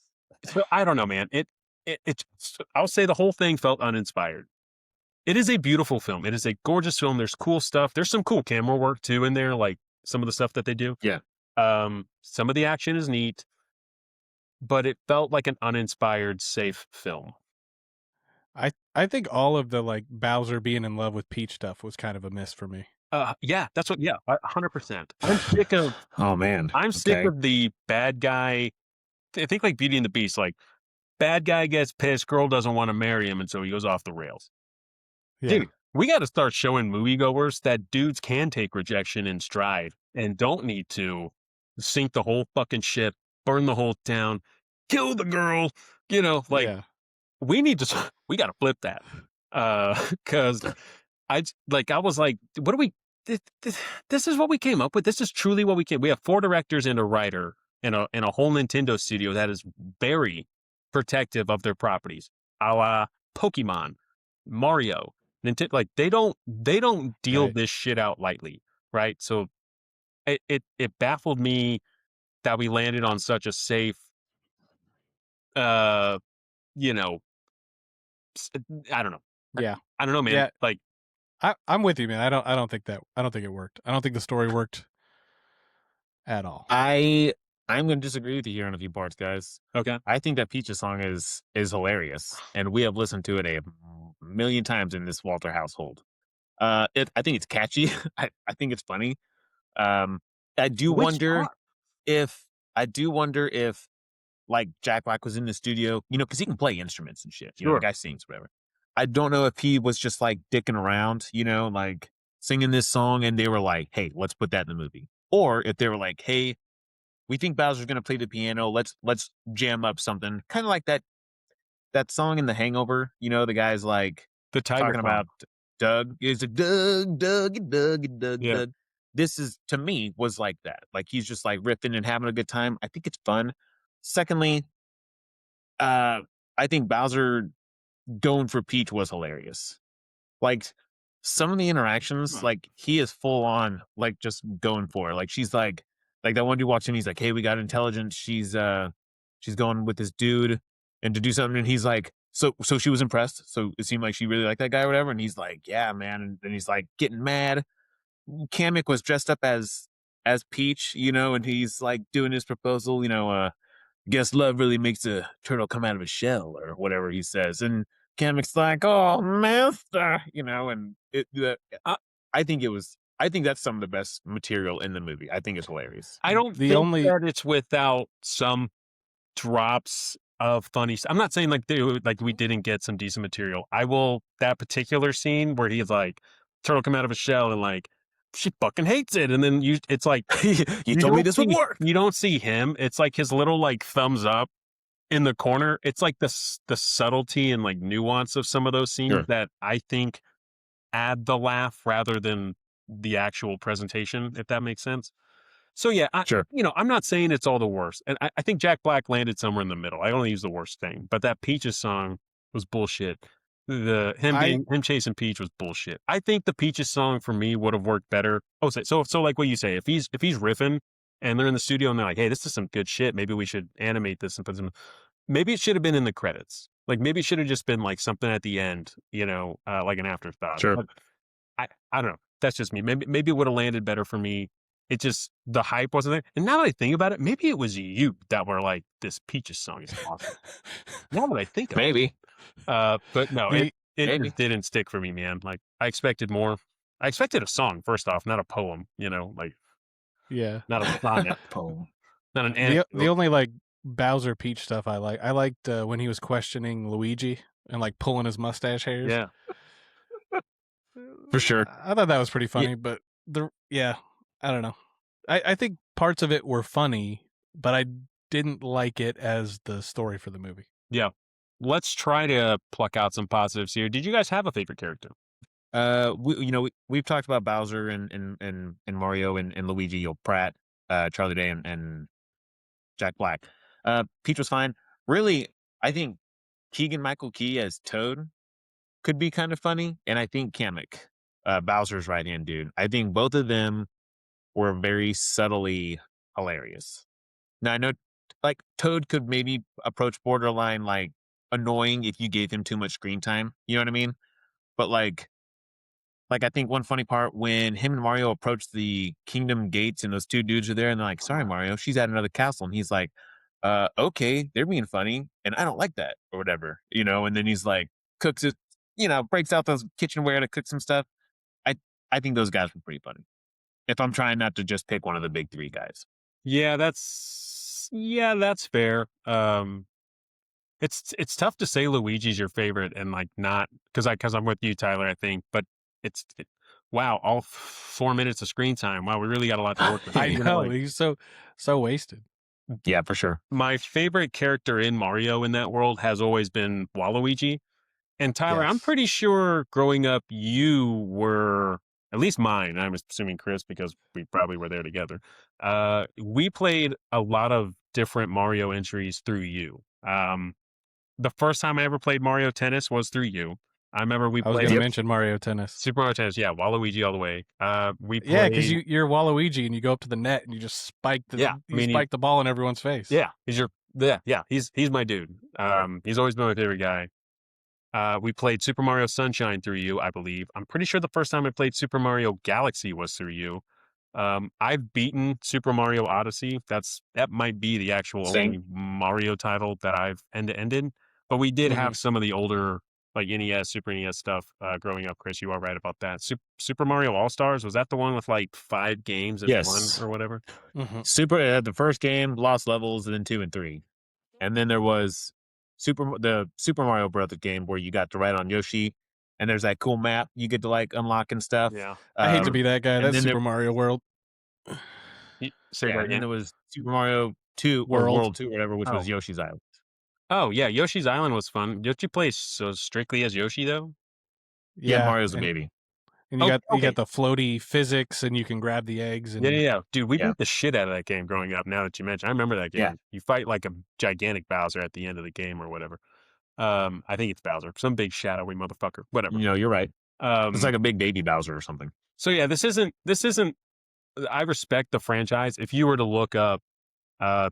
so I don't know, man. I'll say the whole thing felt uninspired. It is a beautiful film. It is a gorgeous film. There's cool stuff. There's some cool camera work too in there, like some of the stuff that they do. yeah. Some of the action is neat, but it felt like an uninspired, safe film. I think all of the like Bowser being in love with Peach stuff was kind of a miss for me. Yeah, 100%. I'm sick of Oh man. I'm sick Okay. of the bad guy. I think like Beauty and the Beast, like bad guy gets pissed, girl doesn't want to marry him, and so he goes off the rails. Yeah. Dude, we got to start showing moviegoers that dudes can take rejection in stride and don't need to sink the whole fucking ship, burn the whole town, kill the girl. Like Yeah. we got to flip that. Because I was like, what do we? This is what we came up with. This is truly what we came. We have 4 directors and a writer and a whole Nintendo studio that is very protective of their properties, a la Pokemon, Mario. Nintendo, like they don't deal Right. this shit out lightly, right? So it baffled me that we landed on such a safe, uh, you know, I don't know, Yeah. I don't know, man. Yeah. Like I'm with you, man. I don't think it worked. I don't think the story worked at all. I'm going to disagree with you here on a few parts, guys. okay, I think that Peaches song is hilarious, and we have listened to it a million times in this Walter household. I think it's catchy. I think it's funny. I do which wonder part? if like Jack Black was in the studio, because he can play instruments and shit. The Sure. guy sings, whatever. I don't know if he was just like dicking around, like singing this song, and they were like, "Hey, let's put that in the movie," or if they were like, "Hey, we think Bowser's gonna play the piano. Let's jam up something," kind of like that song in The Hangover. The guy's like The tiger talking song. about Doug. Is it Doug, Doug, Doug, Doug, Yeah. Doug? This is, to me, was like that. Like he's just like riffing and having a good time. I think it's fun. Secondly, I think Bowser going for Peach was hilarious. Like some of the interactions, like he is full on, like just going for it. Like she's like that one dude watching, he's like, "Hey, we got intelligence." She's going with this dude and to do something, and he's like, so she was impressed. So it seemed like she really liked that guy or whatever. And he's like, "Yeah, man." And then he's like getting mad. Kamek was dressed up as Peach, and he's like doing his proposal, guess love really makes a turtle come out of a shell or whatever he says. And Kamek's like, "Oh, master," and I think that's some of the best material in the movie. I think it's hilarious. I don't The think only- that it's without some drops of funny. I'm not saying like we didn't get some decent material. That particular scene where he's like turtle come out of a shell and like she fucking hates it, and then it's like you told me this would work. You don't see him. It's like his little like thumbs up in the corner. It's like the subtlety and like nuance of some of those scenes Sure. that I think add the laugh rather than the actual presentation, if that makes sense. So yeah, Sure. I'm not saying it's all the worst, and I think Jack Black landed somewhere in the middle. I only use the worst thing, but that Peaches song was bullshit. Him chasing Peach was bullshit. I think the Peaches song for me would have worked better. Oh, so like what you say, if he's riffing and they're in the studio and they're like, "Hey, this is some good shit. Maybe we should animate this and put some." Maybe it should have been in the credits. Like maybe it should have just been like something at the end, like an afterthought. Sure. But I don't know. That's just me. Maybe it would have landed better for me. It just the hype wasn't there. And now that I think about it, maybe it was you that were like, "This Peaches song is awesome." Now that I think of Maybe. but no, Me- it maybe. just didn't stick for me, man. Like I expected more. I expected a song first off, not a poem. Like Yeah. not a sonnet, Poem. not an The anecdote. only like Bowser Peach stuff I liked when he was questioning Luigi and like pulling his mustache hairs. Yeah, For sure. I thought that was pretty funny, but I don't know. I think parts of it were funny, but I didn't like it as the story for the movie. yeah. Let's try to pluck out some positives here. Did you guys have a favorite character? We've talked about Bowser and Mario and Luigi, Pratt, Charlie Day, and Jack Black. Peach was fine. Really, I think Keegan Michael Key as Toad could be kind of funny, and I think Kamek, Bowser's right hand dude. I think both of them were very subtly hilarious. Now I know, like Toad could maybe approach borderline like annoying if you gave him too much screen time. You know what I mean? But like I think one funny part when him and Mario approach the kingdom gates and those two dudes are there and they're like, "Sorry, Mario, she's at another castle," and he's like, okay, they're being funny, and I don't like that or whatever, And then he's like, cooks it, breaks out those kitchenware to cook some stuff. I I think those guys were pretty funny. If I'm trying not to just pick one of the big three guys. Yeah, that's fair. It's tough to say Luigi's your favorite and like not because I'm with you, Tyler. I think, but wow, all 4 minutes of screen time. Wow, we really got a lot to work with. I here. know he's so wasted. Yeah, for sure. My favorite character in Mario in that world has always been Waluigi. And Tyler, I'm Yes. pretty sure growing up, you were at least mine. I'm assuming Chris because we probably were there together. We played a lot of different Mario entries through you. The first time I ever played Mario Tennis was through you. I remember we I was played going to mention Mario Tennis. Super Mario Tennis. Yeah, Waluigi all the way. We played, Yeah, because you're Waluigi and you go up to the net and you just spike spike the ball in everyone's face. Yeah, he's my dude. He's always been my favorite guy. We played Super Mario Sunshine through you, I believe. I'm pretty sure the first time I played Super Mario Galaxy was through you. I've beaten Super Mario Odyssey. That might be the actual only Mario title that I've end-to-ended. But we did have some of the older like NES, Super NES stuff growing up. Chris, you are right about that. Super Mario All Stars, was that the one with like 5 games in one or whatever? The first game, Lost Levels, and then 2 and 3, and then there was the Super Mario Brothers game where you got to ride on Yoshi, and there's that cool map you get to like unlock and stuff. Yeah, I hate to be that guy. That's Super Mario World. And then there was Super Mario 2 or World 2, whatever, which was Yoshi's Island. Oh yeah, Yoshi's Island was fun. Don't you play so strictly as Yoshi though? Yeah, Mario's a baby. And you got the floaty physics, and you can grab the eggs. And yeah. Dude, we beat the shit out of that game growing up. Now that you mention, I remember that game. Yeah. You fight like a gigantic Bowser at the end of the game or whatever. I think it's Bowser, some big shadowy motherfucker. Whatever. You're right. It's like a big baby Bowser or something. So yeah, this isn't. I respect the franchise. If you were to look up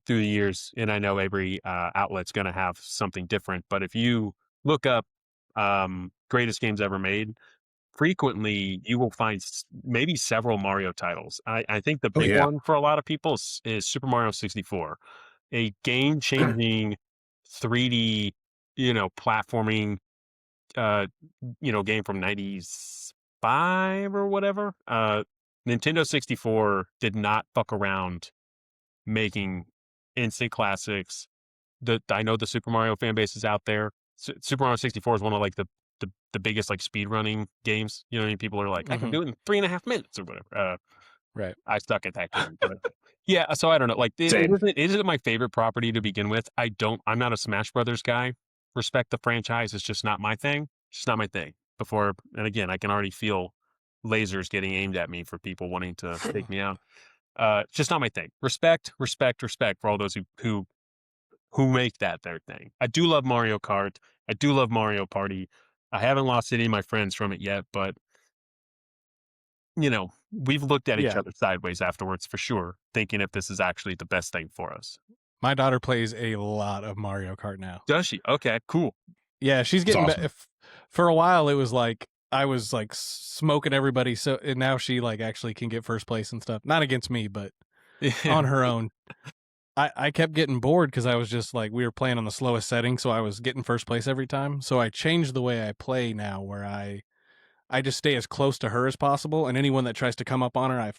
through the years, and I know every outlet's going to have something different, but if you look up greatest games ever made, frequently you will find maybe several Mario titles. I think the big one for a lot of people is Super Mario 64, a game-changing 3D, platforming, game from 95 or whatever. Nintendo 64 did not fuck around making instant classics. I know the Super Mario fan base is out there. Super Mario 64 is one of like the biggest like speed running games. You know what I mean? People are like, I can do it in 3.5 minutes or whatever. Right. I suck at that game. But yeah, so I don't know. Like it isn't my favorite property to begin with. I'm not a Smash Brothers guy. Respect the franchise. It's just not my thing. It's just not my thing. And again, I can already feel lasers getting aimed at me for people wanting to take me out. It's just not my thing. Respect for all those who make that their thing. I do love Mario Kart. I do love Mario Party. I haven't lost any of my friends from it yet, but we've looked at each other sideways afterwards for sure, thinking if this is actually the best thing for us. My daughter plays a lot of Mario Kart now. Does she? Okay, cool. Yeah, she's getting awesome. For a while it was like I was like smoking everybody, and now she like actually can get first place and stuff. Not against me, but on her own. I kept getting bored because I was just like, we were playing on the slowest setting, so I was getting first place every time. So I changed the way I play now, where I just stay as close to her as possible, and anyone that tries to come up on her,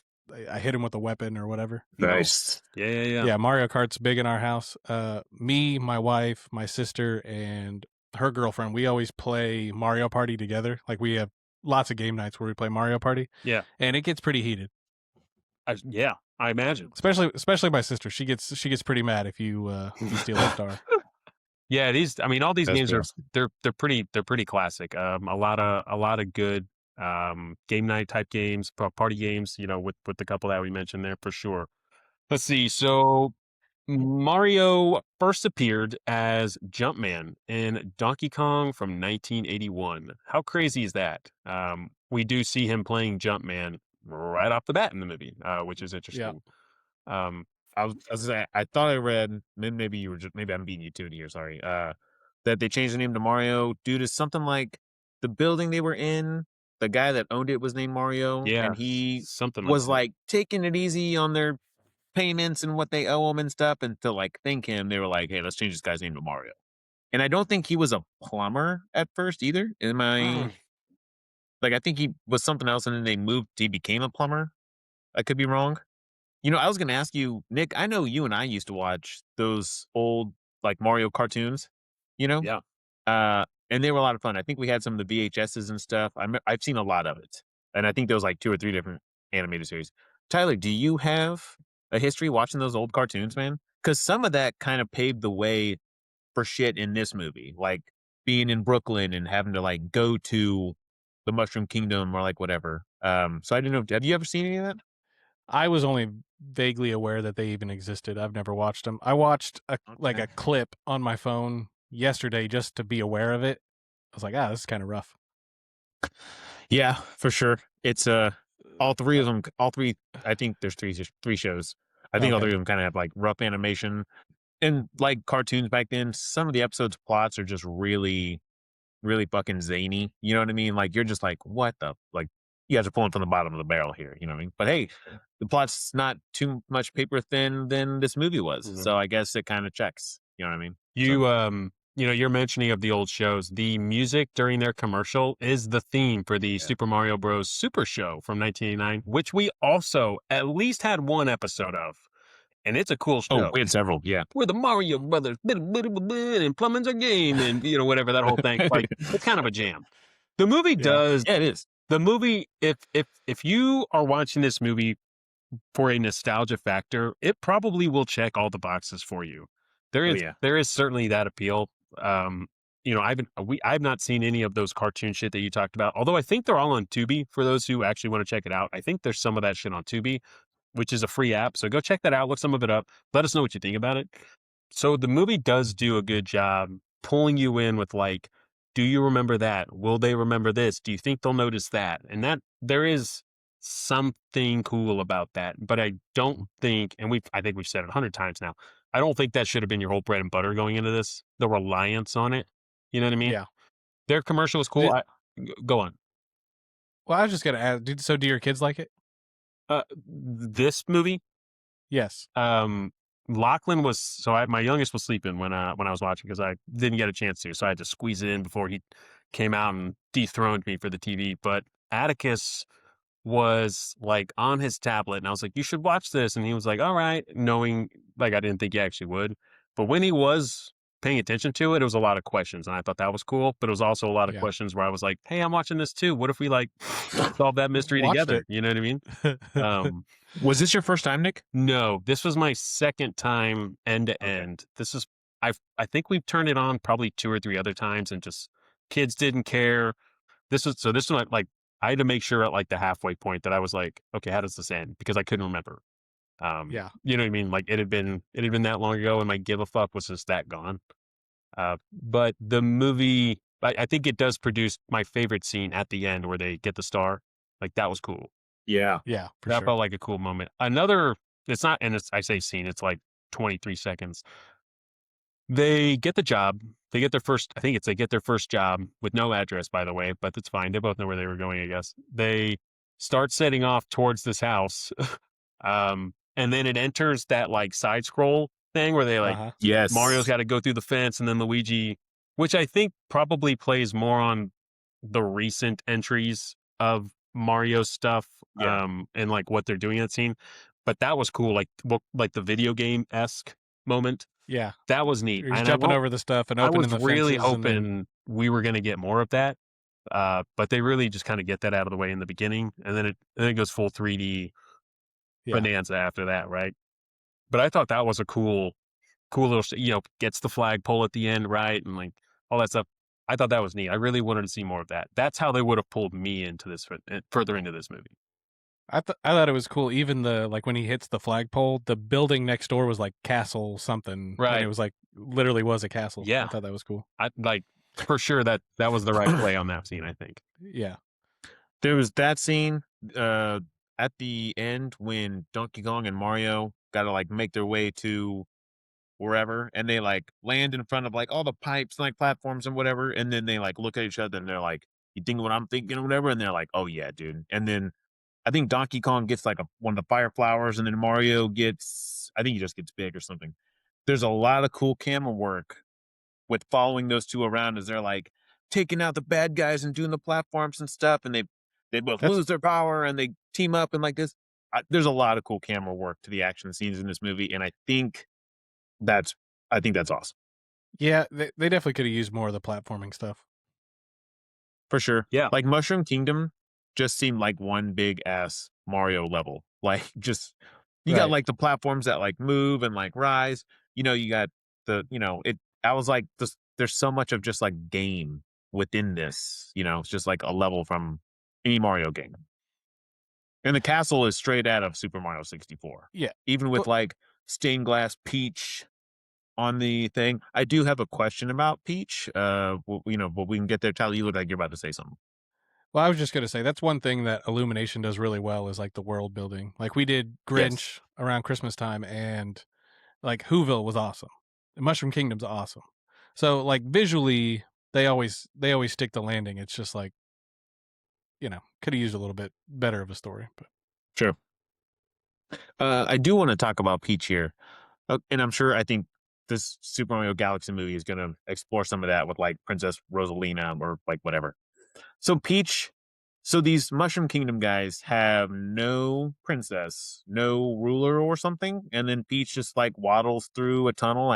I hit him with a weapon or whatever. Nice. Yeah. Mario Kart's big in our house. Me, my wife, my sister, and her girlfriend, we always play Mario Party together. Like we have lots of game nights where we play Mario Party. Yeah, and it gets pretty heated. I imagine. Especially my sister. She gets pretty mad if you steal a star. Yeah, all these games are they're pretty classic. A lot of good game night type games, party games, with the couple that we mentioned there for sure. Let's see. So Mario first appeared as Jumpman in Donkey Kong from 1981. How crazy is that? We do see him playing Jumpman right off the bat in the movie, which is Yeah. interesting. Um, I thought I read, maybe you were just, maybe I'm beating you to it here. Sorry. That they changed the name to Mario due to something like the building they were in. The guy that owned it was named Mario, yeah, and he something like was that. like taking it easy on their payments and what they owe him and stuff. And to like thank him, they were like, "Hey, let's change this guy's name to Mario." And I don't think he was a plumber at first either. Am I like? I think he was something else, and then they moved. He became a plumber. I could be wrong. I was gonna ask you, Nick, I know you and I used to watch those old, like, Mario cartoons, you know? Yeah. And they were a lot of fun. I think we had some of the VHSs and stuff. I've seen a lot of it, and I think there was, like, 2 or 3 different animated series. Tyler, do you have a history watching those old cartoons, man? Because some of that kind of paved the way for shit in this movie, like, being in Brooklyn and having to, like, go to the Mushroom Kingdom or, like, whatever. So I didn't know, have you ever seen any of that? I was only vaguely aware that they even existed. I've never watched them. I watched like Okay. a clip on my phone yesterday just to be aware of it. I was like, this is kind of rough. Yeah, for sure. It's all three of them. All three. I think there's three shows. I think all Okay. three of them kind of have like rough animation and like cartoons back then. Some of the episodes' plots are just really, really fucking zany. You know what I mean? Like you're just like, what the like. You guys are pulling from the bottom of the barrel here. You know what I mean? But hey, the plot's not too much paper thin than this movie was, Mhm. so I guess it kind of checks. You know what I mean? You're mentioning of the old shows. The music during their commercial is the theme for the Yeah. Super Mario Bros. Super Show from 1989, which we also at least had one episode of, and it's a cool Oh, show. we had several. Yeah. We're the Mario Brothers, and plumbing's our game, and whatever that whole thing. Like it's kind of a jam. The movie Yeah. does. Yeah, it is. The movie, if you are watching this movie for a nostalgia factor, it probably will check all the boxes for you. There Oh is yeah. there is certainly that appeal. Um, I've not seen any of those cartoon shit that you talked about. Although I think they're all on Tubi for those who actually want to check it out. I think there's some of that shit on Tubi, which is a free app. So go check that out. Look some of it up. Let us know what you think about it. So the movie does do a good job pulling you in with like, do you remember that? Will they remember this? Do you think they'll notice that? And that there is something cool about that. But I don't think, and I think we've said it 100 times now, I don't think that should have been your whole bread and butter going into this. The reliance on it. You know what I mean? Yeah. Their commercial was cool. Go on. Well, I was just gonna ask. So, do your kids like it? This movie, Yes. Lachlan was my youngest was sleeping when I was watching because I didn't get a chance to, so I had to squeeze it in before he came out and dethroned me for the TV. But Atticus was like on his tablet, and I was like, "You should watch this," and he was like, "All right," knowing like I didn't think he actually would. But when he was paying attention to it, it was a lot of questions, and I thought that was cool. But it was also a lot of Yeah. questions where I was like, "Hey, I'm watching this too. What if we like solve that mystery Watched together?" it. You know what I mean? Um, Was this your first time, Nick? no, this was my second time end to Okay. end. I think we've turned it on probably 2 or 3 other times and just kids didn't care. This one like I had to make sure at like the halfway point that I was like, okay, how does this end? Because I couldn't remember. Yeah. You know what I mean? Like it had been that long ago and my give a fuck was just that gone. But the movie I think it does produce my favorite scene at the end where they get the star. Like that was cool. Yeah. Yeah. For That sure. felt like a cool moment. Another, it's not, and I say scene, it's like 23 seconds. They get the job. They get their first, I think they get their first job with no address, by the way, but that's fine. They both know where they were going, I guess. They start setting off towards this house. And then it enters that like side scroll thing where they like, Yes. Mario's got to go through the fence and then Luigi, which I think probably plays more on the recent entries of Mario stuff, Yeah. and like what they're doing in that scene. But that was cool, like the video game-esque moment. Yeah. That was neat. He's And jumping over the stuff and I was opening the really fences, and then hoping we were going to get more of that. But they really just kind of get that out of the way in the beginning, and then it goes full 3D yeah. bonanza after that, right? But I thought that was a cool little, gets the flagpole at the end, right, and like all that stuff. I thought that was neat. I really wanted to see more of that. That's how they would have pulled me into this further into this movie. I thought it was cool. Even the like when he hits the flagpole, the building next door was like castle something, and Right. it was like literally was a castle. Yeah. I thought that was cool. I like for sure that was the right play on that scene, I think. Yeah, There was that scene at the end when Donkey Kong and Mario got to like make their way to wherever, and they like land in front of like all the pipes, like platforms and whatever, and then they like look at each other and they're like, "You think what I'm thinking or whatever?" And they're like, "Oh yeah, dude." And then I think Donkey Kong gets like one of the fire flowers, and then Mario gets, I think he just gets big or something. There's a lot of cool camera work with following those two around as they're like taking out the bad guys and doing the platforms and stuff, and they both lose their power and they team up and like this. There's a lot of cool camera work to the action scenes in this movie, and that's I think that's awesome yeah. They definitely could have used more of the platforming stuff. for sure. Yeah. Like Mushroom Kingdom just seemed like one big ass Mario level. Like just you got Right. like the platforms that like move and like rise. You got it. I was like this. There's so much of just like game within this. It's just like a level from any Mario game. And the castle is straight out of Super Mario 64. Yeah. Even with like stained glass Peach on the thing. I do have a question about Peach. But we can get there. Tyler, you look like you're about to say something. Well, I was just gonna say that's one thing that Illumination does really well is like the world building. Like we did Grinch around Christmas time, and like Whoville was awesome. Mushroom Kingdom's awesome. So like visually, they always stick the landing. It's just like, could have used a little bit better of a story. But Sure. I do want to talk about Peach here. And I think this Super Mario Galaxy movie is going to explore some of that with like Princess Rosalina or like whatever. So Peach, so these Mushroom Kingdom guys have no princess, no ruler or something. And then Peach just like waddles through a tunnel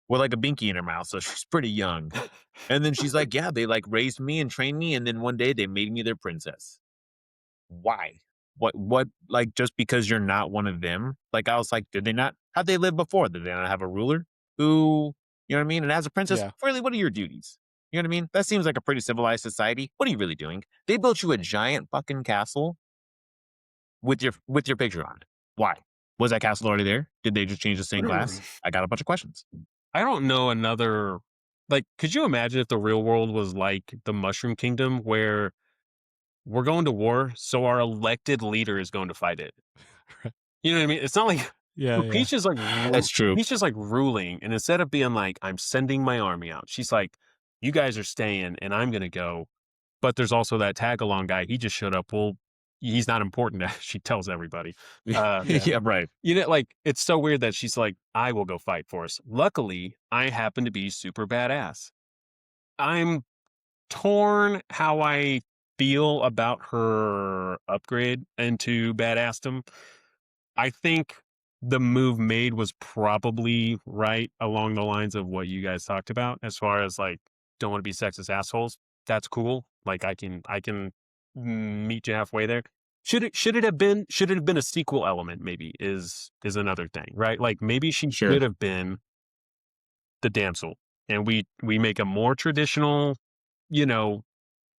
with like a binky in her mouth. So she's pretty young. And then she's like, yeah, they like raised me and trained me. And then one day they made me their princess. Why? What, like, just because you're not one of them? Like, I was like, how'd they live before? Did they not have a ruler who, you know what I mean? And as a princess, Yeah. really, what are your duties? You know what I mean? That seems like a pretty civilized society. What are you really doing? They built you a giant fucking castle with your picture on it. Why? Was that castle already there? Did they just change the stained glass? I got a bunch of questions. I don't know another, like, could you imagine if the real world was like the Mushroom Kingdom where we're going to war, so our elected leader is going to fight it? You know what I mean? It's not like yeah, Peach is like That's true. Peach is like ruling, and instead of being like, I'm sending my army out, she's like, you guys are staying and I'm gonna go. But there's also that tag along guy. He just showed up. Well, he's not important. She tells everybody. Yeah, right. Like it's so weird that she's like, I will go fight for us. Luckily, I happen to be super badass. I'm torn how I feel about her upgrade into badassdom. I think the move made was probably right along the lines of what you guys talked about, as far as like, don't want to be sexist assholes. That's cool. Like I can meet you halfway there. Should it have been a sequel element? Maybe is another thing, right? Like maybe she Sure. should have been the damsel, and we make a more traditional,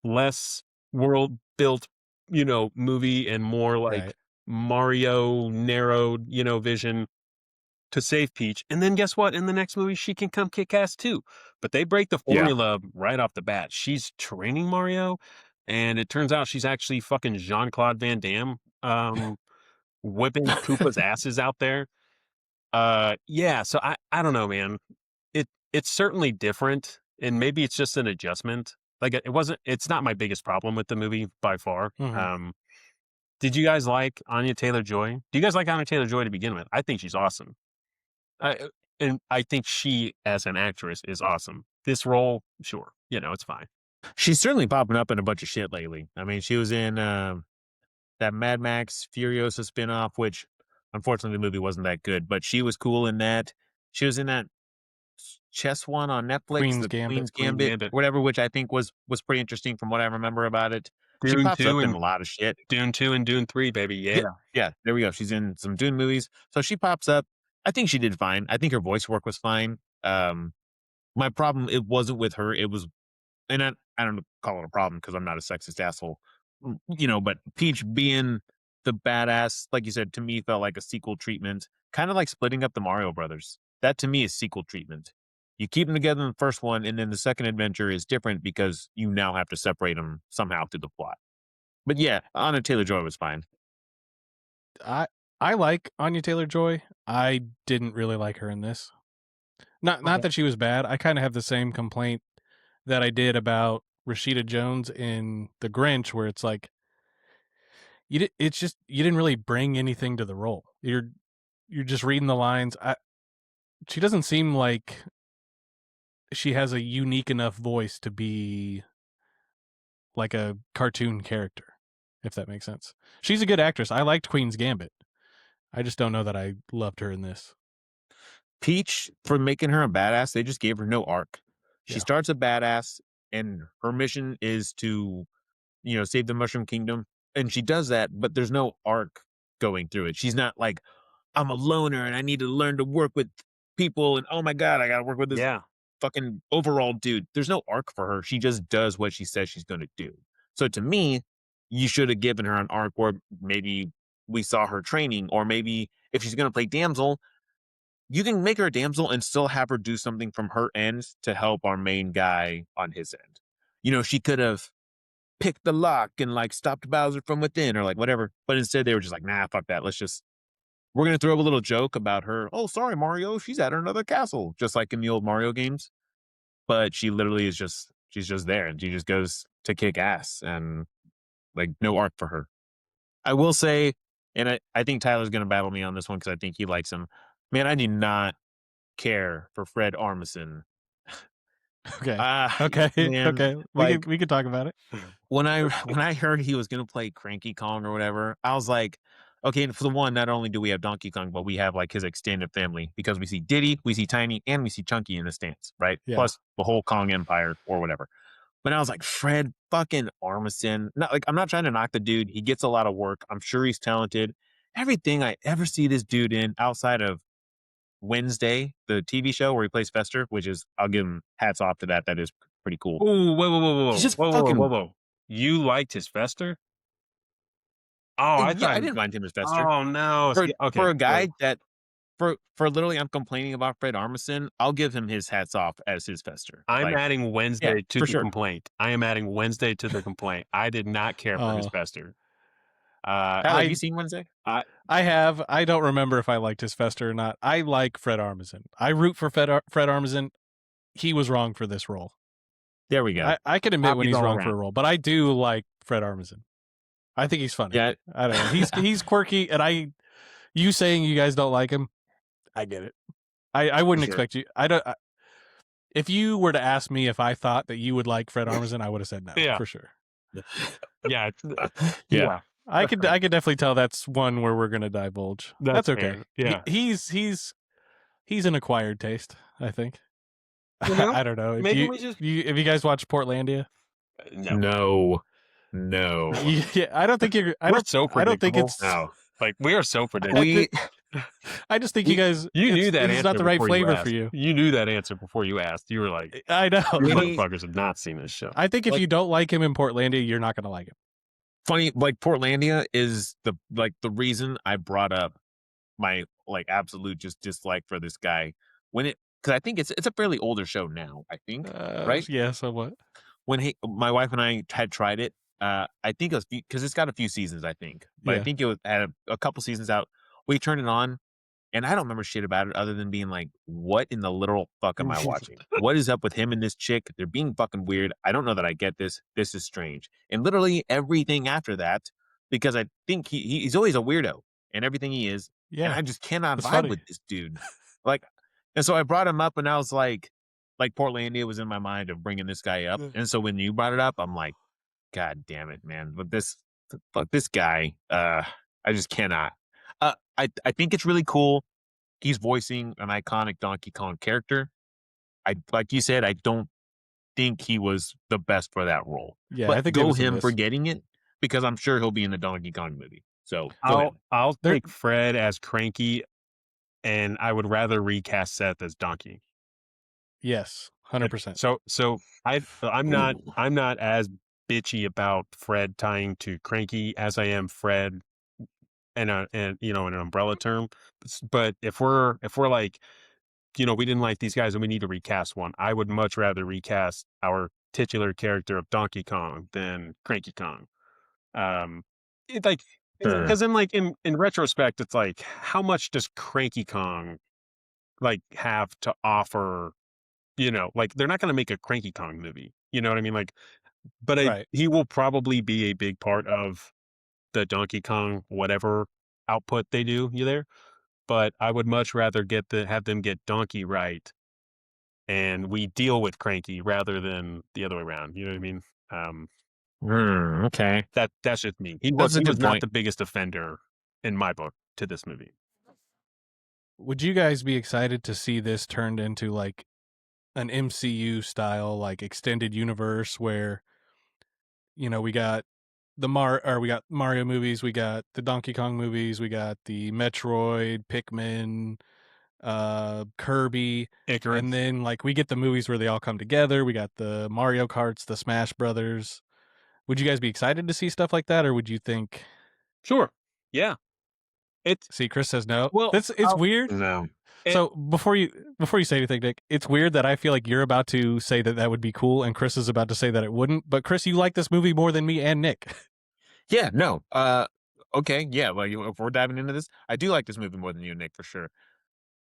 less world built, movie, and more like right. Mario narrowed, vision to save Peach. And then guess what? In the next movie, she can come kick ass too. But they break the Yeah. formula right off the bat. She's training Mario, and it turns out she's actually fucking Jean-Claude Van Damme, whipping Koopa's asses out there. Yeah, so I don't know, man. It's certainly different, and maybe it's just an adjustment. Like it's not my biggest problem with the movie by far. Mhm. Did you guys like Anya Taylor-Joy? Do you guys like Anya Taylor-Joy to begin with? I think she's awesome. And I think she, as an actress, is awesome. This role, sure, it's fine. She's certainly popping up in a bunch of shit lately. I mean, she was in that Mad Max Furiosa spinoff, which unfortunately the movie wasn't that good, but she was cool in that. She was in that chess one on Netflix, Queen's the Gambit. Queen's Queen's Gambit, Gambit. whatever, which I think was pretty interesting from what I remember about it. She Dune pops 2 up in and a lot of shit. Dune 2 and Dune 3, baby. Yeah. Yeah, there we go. She's in some Dune movies. So she pops up. I think she did fine. I think her voice work was fine. My problem, it wasn't with her. It was and I don't call it a problem because I'm not a sexist asshole, but Peach being the badass, like you said, to me felt like a sequel treatment, kind of like splitting up the Mario Brothers. That to me is sequel treatment. You keep them together in the first one, and then the second adventure is different because you now have to separate them somehow through the plot. But yeah, Anna Taylor-Joy was fine. I I like Anya Taylor-Joy. I didn't really like her in this. Not that she was bad. I kind of have the same complaint that I did about Rashida Jones in The Grinch, where it's like it's just you didn't really bring anything to the role. You're just reading the lines. She doesn't seem like she has a unique enough voice to be like a cartoon character, if that makes sense. She's a good actress. I liked Queen's Gambit. I just don't know that I loved her in this. Peach, for making her a badass, they just gave her no arc. She Yeah. starts a badass, and her mission is to, save the Mushroom Kingdom. And she does that, but there's no arc going through it. She's not like, I'm a loner and I need to learn to work with people. And oh my God, I got to work with this Yeah. fucking overall dude. There's no arc for her. She just does what she says she's going to do. So to me, you should have given her an arc where maybe we saw her training, or maybe if she's going to play damsel, you can make her a damsel and still have her do something from her end to help our main guy on his end. She could have picked the lock and like stopped Bowser from within or like whatever. But instead they were just like, nah, fuck that. We're going to throw a little joke about her. Oh, sorry, Mario. She's at another castle, just like in the old Mario games. But she literally she's just there and she just goes to kick ass and like no arc for her. I will say, and I think Tyler's going to battle me on this one because I think he likes him. Man, I do not care for Fred Armisen. Okay. Ah, Okay. man, Okay. We could talk about it. when I heard he was gonna play Cranky Kong or whatever, I was like, okay, for the one, not only do we have Donkey Kong, but we have like his extended family because we see Diddy, we see Tiny, and we see Chunky in the stands, right? Yeah. Plus the whole Kong Empire or whatever. But I was like, Fred fucking Armisen. Not like I'm not trying to knock the dude. He gets a lot of work. I'm sure he's talented. Everything I ever see this dude in outside of Wednesday, the TV show where he plays Fester, which is I'll give him hats off to that. That is pretty cool. Ooh, whoa. He's just whoa, fucking. whoa. You liked his Fester? Oh, I Yeah, I thought. didn't mind him as Fester. Oh no. For Okay. for a guy that for literally I'm complaining about Fred Armisen, I'll give him his hats off as his Fester. I'm Like, adding Wednesday to for the sure. complaint. I am adding Wednesday to the complaint. I did not care for his Oh. Fester. Tyler, have you seen Wednesday? I have. I don't remember if I liked his Fester or not. I like Fred Armisen. I root for Fred Armisen. He was wrong for this role. There we go. I can admit when Copies he's all wrong around. for a role, but I do like Fred Armisen. I think he's funny. Yeah. I don't know. He's quirky, and you saying you guys don't like him, I get it. I wouldn't Sure. expect you. If you were to ask me if I thought that you would like Fred Armisen, I would have said no. Yeah. For sure. Yeah. Yeah. I could definitely tell that's one where we're gonna divulge. That's okay. fair. Yeah. He's an acquired taste, I think. know, I don't know. If maybe you, we just- if you guys watch Portlandia, No. yeah, I don't think you're. We're so I don't think predictable. it's. No. Like we are so predictable. I just think you guys. You knew that it's answer. not the right before you flavor asked. for you. You knew that answer before you asked. You were like, I know. "You Maybe- motherfuckers have not seen this show." I think if Like- you don't like him in Portlandia, you're not gonna like him. Funny, like Portlandia is the reason I brought up my like absolute just dislike for this guy because I think it's a fairly older show now. I think right? Yeah. Somewhat. When my wife and I had tried it, I think it was because it's got a few seasons. I think, but Yeah. I think it had a couple seasons out. We turned it on, and I don't remember shit about it other than being like, "What in the literal fuck am I watching? What is up with him and this chick? They're being fucking weird. I don't know that I get this. This is strange." And literally everything after that, because I think he's always a weirdo, and everything he is, and Yeah. I just cannot That's vibe funny. with this dude. Like, and so I brought him up, and I was like Portlandia was in my mind of bringing this guy up, and so when you brought it up, I'm like, God damn it, man! But this guy, I just cannot. I think it's really cool. He's voicing an iconic Donkey Kong character. Like you said, I don't think he was the best for that role. Yeah. But I think it go was a him miss. for getting it because I'm sure he'll be in the Donkey Kong movie. So go ahead. I'll There- take Fred as Cranky, and I would rather recast Seth as Donkey. Yes, 100%. So I'm not as bitchy about Fred tying to Cranky as I am Fred and an umbrella term. But if we're like, we didn't like these guys and we need to recast one, I would much rather recast our titular character of Donkey Kong than Cranky Kong. It like Sure. because in retrospect, it's like, how much does Cranky Kong like have to offer? Like, they're not going to make a Cranky Kong movie. You know what I mean? Like, but Right. he will probably be a big part of the Donkey Kong whatever output they do. You there? But I would much rather have them get Donkey right, and we deal with Cranky rather than the other way around. You know what I mean? Um, Okay. that's just me. That's a He good was not point. the biggest offender in my book to this movie. Would you guys be excited to see this turned into like an MCU style, like extended universe where, we got we got Mario movies, we got the Donkey Kong movies, we got the Metroid, Pikmin, Kirby, Icarus. and then like we get the movies where they all come together. We got the Mario Karts, the Smash Brothers. Would you guys be excited to see stuff like that, or would you think? Sure. Yeah. It's See, Chris says no. well. It's weird. No. So before you say anything, Nick, it's weird that I feel like you're about to say that would be cool, and Chris is about to say that it wouldn't. But Chris, you like this movie more than me and Nick. Yeah, no. Okay, yeah. Well, if we're diving into this, I do like this movie more than you, Nick, for sure.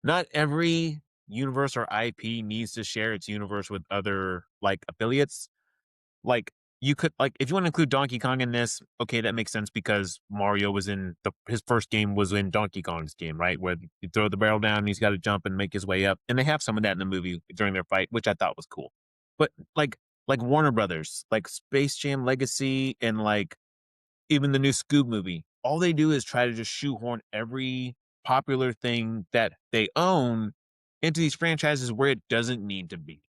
Not every universe or IP needs to share its universe with other like affiliates. Like, you could, like, if you want to include Donkey Kong in this, okay, that makes sense because Mario was in his first game was in Donkey Kong's game, right? Where you throw the barrel down and he's got to jump and make his way up. And they have some of that in the movie during their fight, which I thought was cool. But like Warner Brothers, like Space Jam Legacy and like even the new Scoob movie, all they do is try to just shoehorn every popular thing that they own into these franchises where it doesn't need to be.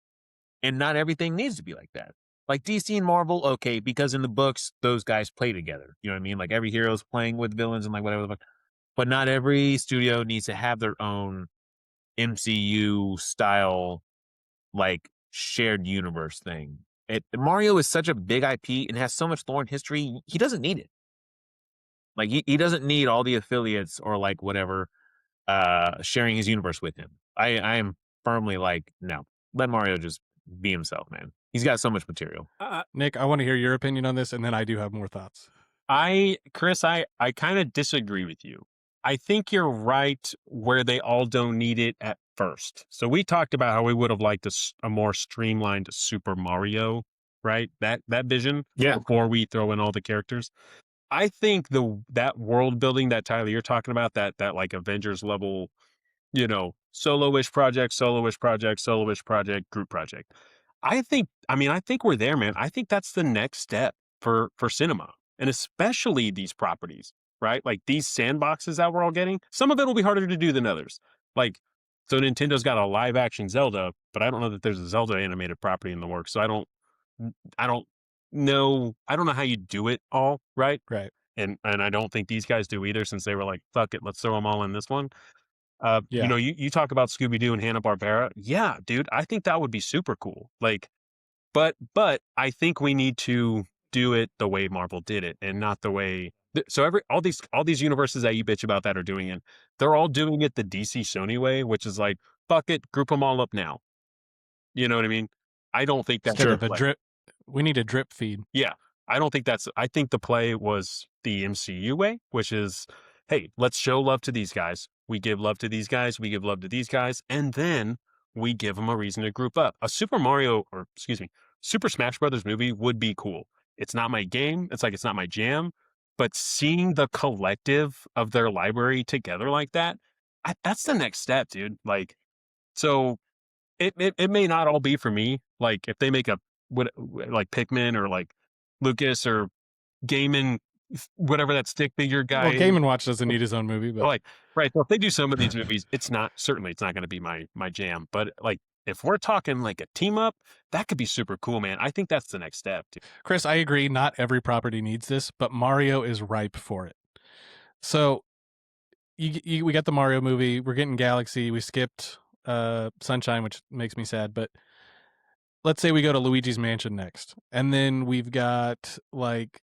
And not everything needs to be like that. Like DC and Marvel, okay, because in the books, those guys play together. You know what I mean? Like every hero's playing with villains and like whatever the fuck. But not every studio needs to have their own MCU style, like shared universe thing. Mario is such a big IP and has so much lore and history, he doesn't need it. Like he doesn't need all the affiliates or like whatever sharing his universe with him. I am firmly like, no. Let Mario just be himself, man. He's got so much material. Nick, I want to hear your opinion on this, and then I do have more thoughts. Chris, I kind of disagree with you. I think you're right where they all don't need it at first. So we talked about how we would have liked a more streamlined Super Mario, right? That vision, Yeah. before we throw in all the characters. I think that world building that, Tyler, you're talking about, that like Avengers level, solo-ish project, solo-ish project, solo-ish project, group project. I think we're there, man. I think that's the next step for cinema, and especially these properties, right? Like these sandboxes that we're all getting. Some of it will be harder to do than others. Like, so Nintendo's got a live action Zelda, but I don't know that there's a Zelda animated property in the works. So I don't I don't know how you do it all, right? Right. And I don't think these guys do either, since they were like, fuck it, let's throw them all in this one. Yeah. You talk about Scooby-Doo and Hanna-Barbera. Yeah, dude, I think that would be super cool. Like, but I think we need to do it the way Marvel did it, and not the way. So all these universes that you bitch about that are doing it, they're all doing it the DC Sony way, which is like, fuck it, group them all up now. You know what I mean? I don't think that's Instead the of a play. drip, we need a drip feed. Yeah, I don't think that's. I think the play was the MCU way, which is, hey, let's show love to these guys. We give love to these guys. We give love to these guys, and then we give them a reason to group up. A Super Smash Brothers movie would be cool. It's not my game. It's not my jam. But seeing the collective of their library together like that, that's the next step, dude. Like, so it may not all be for me. Like, if they make like Pikmin or like Lucas or Gaiman, whatever that stick figure guy Well, is, Game and Watch doesn't need his own movie, but like, right. So if they do some of these movies, it's not going to be my jam. But like, if we're talking like a team up, that could be super cool, man. I think that's the next step, dude. Chris, I agree. Not every property needs this, but Mario is ripe for it. So we got the Mario movie. We're getting Galaxy. We skipped Sunshine, which makes me sad. But let's say we go to Luigi's Mansion next, and then we've got like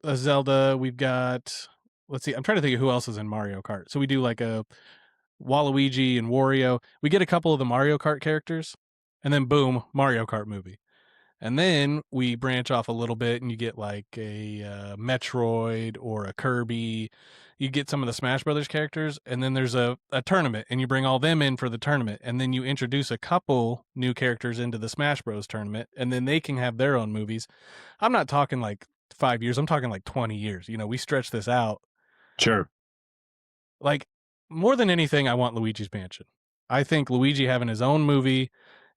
a Zelda. We've got, let's see, I'm trying to think of who else is in Mario Kart. So we do like a Waluigi and Wario. We get a couple of the Mario Kart characters, and then boom, Mario Kart movie. And then we branch off a little bit, and you get like a Metroid or a Kirby. You get some of the Smash Brothers characters, and then there's a tournament, and you bring all them in for the tournament, and then you introduce a couple new characters into the Smash Bros tournament, and then they can have their own movies. I'm not talking like 5 years. I'm talking like 20 years. We stretch this out. Sure. Like, more than anything, I want Luigi's Mansion. I think Luigi having his own movie,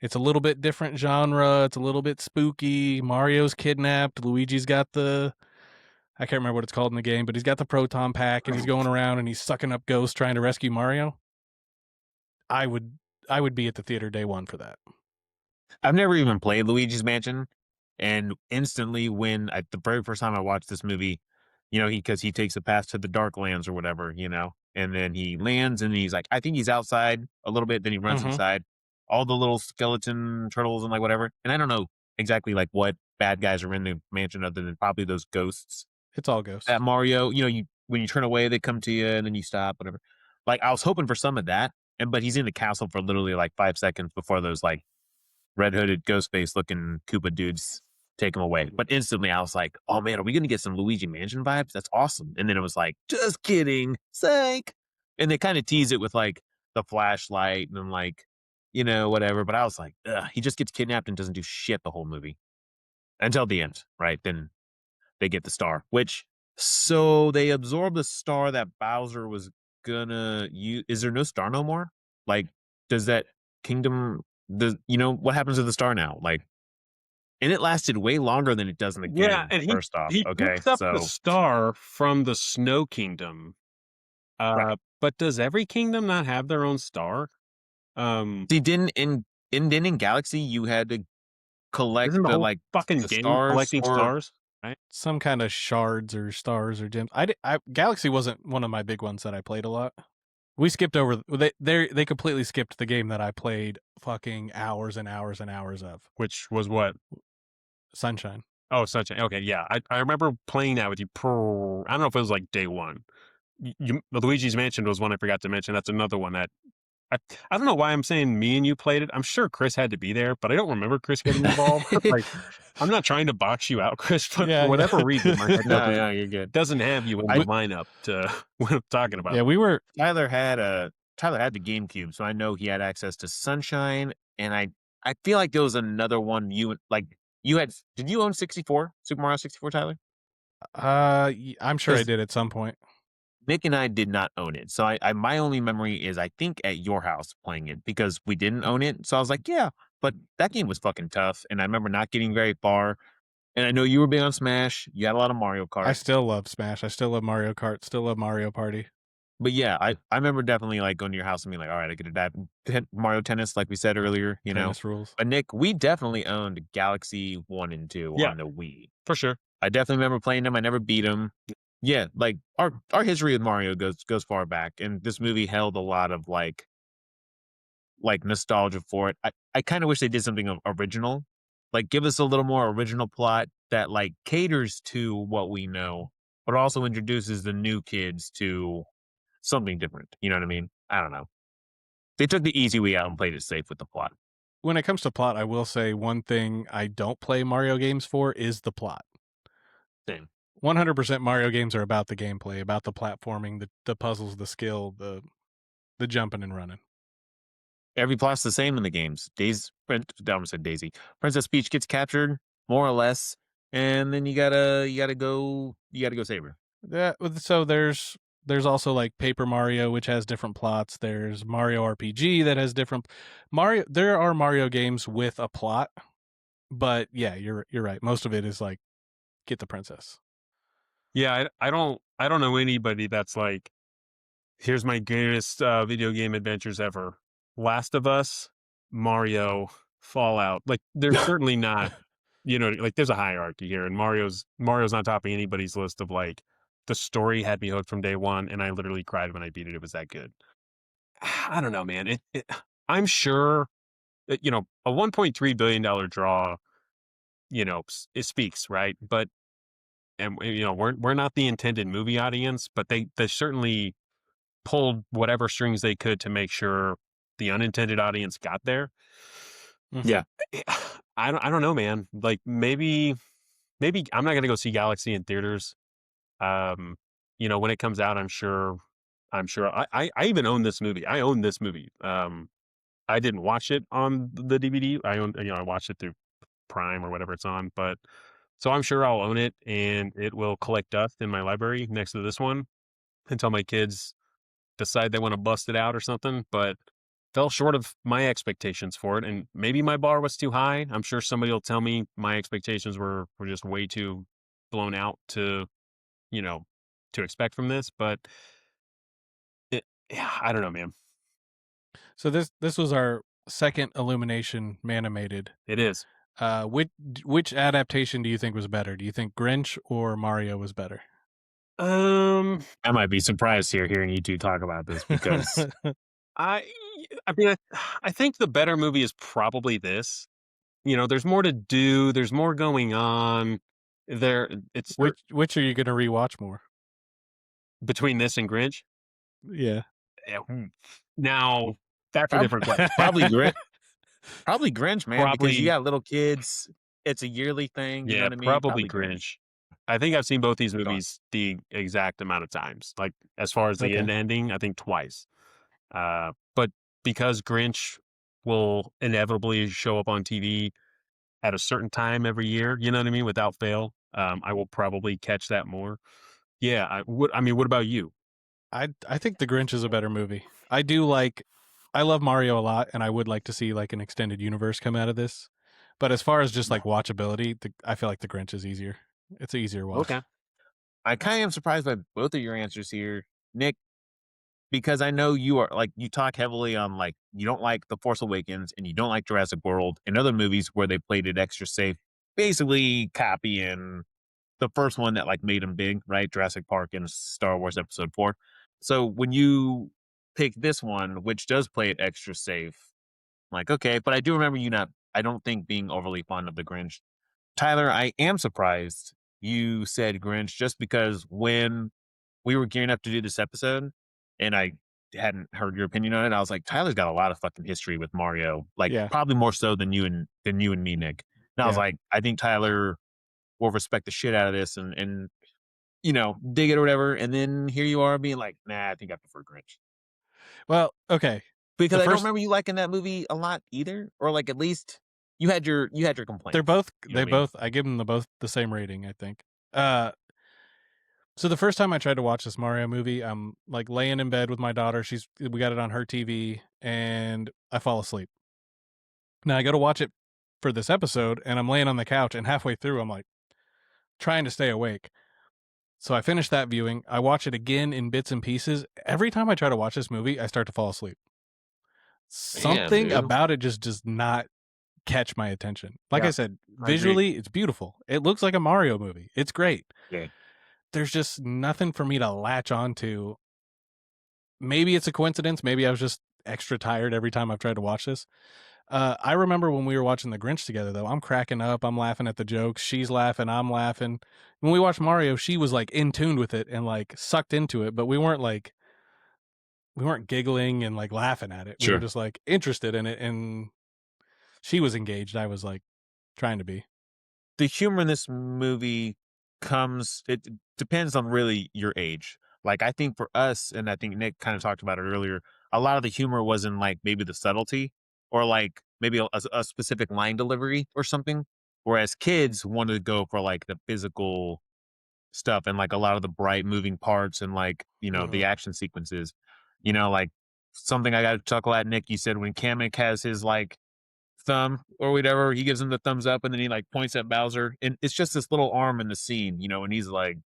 it's a little bit different genre. It's a little bit spooky. Mario's kidnapped. Luigi's got I can't remember what it's called in the game, but he's got the proton pack and he's going around and he's sucking up ghosts trying to rescue Mario. I would be at the theater day one for that. I've never even played Luigi's Mansion, and instantly when the very first time I watched this movie, because he takes a path to the Dark Lands or whatever, and then he lands and he's like, I think he's outside a little bit, then he runs Mhm. inside, all the little skeleton turtles and like whatever, and I don't know exactly like what bad guys are in the mansion other than probably those ghosts. It's all ghosts. That Mario, you when you turn away, they come to you and then you stop, whatever. Like I was hoping for some of that, but he's in the castle for literally like 5 seconds before those like red hooded ghost face looking Koopa dudes take him away. But instantly I was like, oh man, are we gonna get some Luigi Mansion vibes? That's awesome. And then it was like, just kidding, psych. And they kind of tease it with like the flashlight and then like, whatever. But I was like, ugh, he just gets kidnapped and doesn't do shit the whole movie. Until the end, right? Then they get the star, which so they absorb the star that Bowser was gonna use. Is there no star no more? Like, does that kingdom what happens to the star now? Like, and it lasted way longer than it does in the Yeah, game. and First off, he okay, picks up the so star from the Snow Kingdom. right. But does every kingdom not have their own star? See, didn't in Galaxy you had to collect Isn't the the whole like fucking the game stars collecting or stars? Right? Some kind of shards or stars or gems. Galaxy wasn't one of my big ones that I played a lot. We skipped over. They completely skipped the game that I played fucking hours and hours and hours of. Which was what? Sunshine. Oh, Sunshine. Okay, yeah. I remember playing that with you. I don't know if it was like day one. Luigi's Mansion was one I forgot to mention. That's another one that I don't know why I'm saying me and you played it. I'm sure Chris had to be there, but I don't remember Chris getting involved. Like, I'm not trying to box you out, Chris, but Yeah, for whatever yeah. reason, my head no, you're good. doesn't have you in the lineup to what I'm talking about. Yeah, we were. Tyler had the GameCube, so I know he had access to Sunshine, and I feel like there was another one you had. Did you own 64 Super Mario 64, Tyler? I'm sure I 'Cause did at some point. Nick and I did not own it, so I my only memory is I think at your house playing it because we didn't own it. So I was like, yeah, but that game was fucking tough, and I remember not getting very far. And I know you were big on Smash. You had a lot of Mario Kart. I still love Smash. I still love Mario Kart. Still love Mario Party. But yeah, I remember definitely like going to your house and being like, all right, I get to Mario Tennis, like we said earlier, Tennis rules. But Nick, we definitely owned Galaxy 1 and 2 Yeah. on the Wii. For sure. I definitely remember playing them. I never beat them. Yeah, like our history with Mario goes far back, and this movie held a lot of like nostalgia for it. I kind of wish they did something original, like give us a little more original plot that like caters to what we know, but also introduces the new kids to something different. You know what I mean? I don't know. They took the easy way out and played it safe with the plot. When it comes to plot, I will say one thing I don't play Mario games for is the plot. Same. 100% Mario games are about the gameplay, about the platforming, the puzzles, the skill, the jumping and running. Every plot's the same in the games. I almost said Daisy. Princess Peach gets captured, more or less, and then you gotta go save her. Yeah, so there's also like Paper Mario, which has different plots. There's Mario RPG that has different Mario. There are Mario games with a plot, but yeah, you're right. Most of it is like get the princess. Yeah, I don't know anybody that's like, here's my greatest video game adventures ever. Last of Us, Mario, Fallout. Like, there's certainly not, like there's a hierarchy here, and Mario's not topping anybody's list of like, the story had me hooked from day one, and I literally cried when I beat it. It was that good. I don't know, man. I'm sure you know, a $1.3 billion draw, you know, it speaks, right? But, and you know, we're not the intended movie audience, but they certainly pulled whatever strings they could to make sure the unintended audience got there. Mhm. Yeah. I don't know, man. Like maybe I'm not gonna go see Galaxy in theaters. Um, you know, when it comes out, I'm sure I even own this movie. I own this movie. I didn't watch it on the DVD. I watched it through Prime or whatever it's on, but so I'm sure I'll own it and it will collect dust in my library next to this one until my kids decide they want to bust it out or something. But fell short of my expectations for it, and maybe my bar was too high. I'm sure somebody will tell me my expectations were just way too blown out to, you know, to expect from this. But yeah, I don't know, man. So this was our second Illumination Manimated. It is. Which adaptation do you think was better? Do you think Grinch or Mario was better? I might be surprised here hearing you two talk about this because I I mean I think the better movie is probably this. You know, there's more to do. There's more going on. It's which are you going to rewatch more? between this and Grinch. Yeah. Yeah, now that's a different question. probably Grinch, man, because you Probably, got little kids. It's a yearly thing. You know yeah, what I mean? probably Grinch. I think I've seen both these Go on. movies the exact amount of times. Like as far as the Okay. ending, I think twice. But because Grinch will inevitably show up on TV at a certain time every year, you know what I mean, without fail, I will probably catch that more. Yeah, I would. I mean, what about you? I think The Grinch is a better movie. I love Mario a lot, and I would like to see like an extended universe come out of this. But as far as just like watchability, I feel like The Grinch is easier. It's an easier watch. Okay. I kind of am surprised by both of your answers here, Nick, because I know you are like you talk heavily on like you don't like The Force Awakens and you don't like Jurassic World and other movies where they played it extra safe, basically copying the first one that like made them big, right? Jurassic Park and Star Wars Episode 4. So when you pick this one, which does play it extra safe, I'm like, okay, but I do remember you not, I don't think being overly fond of the Grinch. Tyler, I am surprised you said Grinch just because when we were gearing up to do this episode and I hadn't heard your opinion on it, I was like, Tyler's got a lot of fucking history with Mario, like Yeah. probably more so than you and me, Nick. And I was Yeah. like, I think Tyler will respect the shit out of this and you know, dig it or whatever. And then here you are being like, nah, I think I prefer Grinch. Well, okay. Because The I don't first remember you liking that movie a lot either. Or like at least you had your complaints. they're both You know they what I mean? both I give them both the same rating, I think. So the first time I tried to watch this Mario movie, I'm like laying in bed with my daughter. We got it on her TV, and I fall asleep. Now I go to watch it for this episode, and I'm laying on the couch, and halfway through, I'm like trying to stay awake. So I finish that viewing. I watch it again in bits and pieces. Every time I try to watch this movie, I start to fall asleep. Damn, Something dude. about it just does not catch my attention. Like I Yeah, said, I agree. visually, it's beautiful. It looks like a Mario movie. It's great. Yeah. There's just nothing for me to latch onto. Maybe it's a coincidence. Maybe I was just extra tired every time I've tried to watch this. I remember when we were watching The Grinch together, though. I'm cracking up. I'm laughing at the jokes. She's laughing. I'm laughing. When we watched Mario, she was like in tune with it and like sucked into it, but we weren't giggling and like laughing at it. We were Sure. just like interested in it, and she was engaged. I was like trying to be. The humor in this movie it depends on really your age. Like I think for us, and I think Nick kind of talked about it earlier, a lot of the humor was in like maybe the subtlety or like maybe a specific line delivery or something. Whereas kids wanted to go for like the physical stuff and like a lot of the bright moving parts and like, you know, the action sequences. You know, like something I got to chuckle at, Nick, you said when Kamek has his like thumb or whatever, he gives him the thumbs up and then he like points at Bowser and it's just this little arm in the scene, you know, and he's like,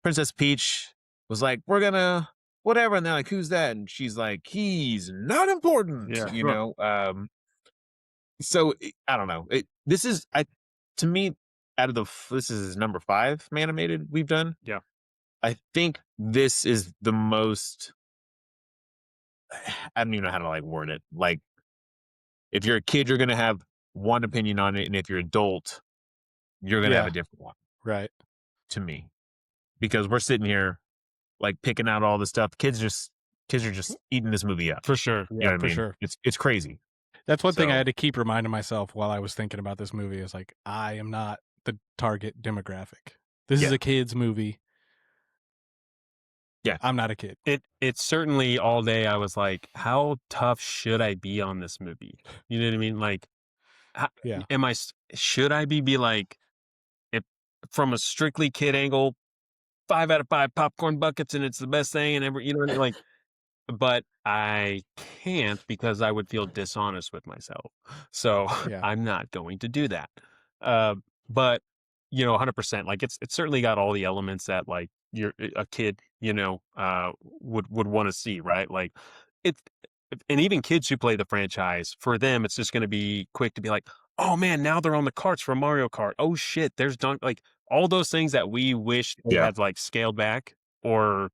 Princess Peach was like, we're gonna whatever, and they're like, who's that? And she's like, he's not important, Yeah, you sure. know. I don't know. This is to me out of this is number 5 animated we've done. Yeah. I think this is the most. I don't even know how to like word it. Like if you're a kid, you're gonna have one opinion on it, and if you're adult, you're gonna have Yeah. a different one. Right. To me, because we're sitting here like picking out all this stuff. Kids are just eating this movie up. For sure. You know what I For mean? sure. It's crazy. That's one thing I So- had to keep reminding myself while I was thinking about this movie is like, I am not the target demographic. This is Yeah. a kid's movie. Yeah. I'm not a kid. It's certainly all day I was like, how tough should I be on this movie? You know what I mean? Like, Yeah. should I be like, if from a strictly kid angle, 5 out of 5 popcorn buckets and it's the best thing and ever, you know what I mean? Like, but I can't because I would feel dishonest with myself. So Yeah. I'm not going to do that. But 100%, like it's certainly got all the elements that like you're a kid, would want to see, right? Like it's, and even kids who play the franchise, for them, it's just going to be quick to be like, oh man, now they're on the carts for Mario Kart. Oh shit, there's dunk, like all those things that we wish they had like scaled back or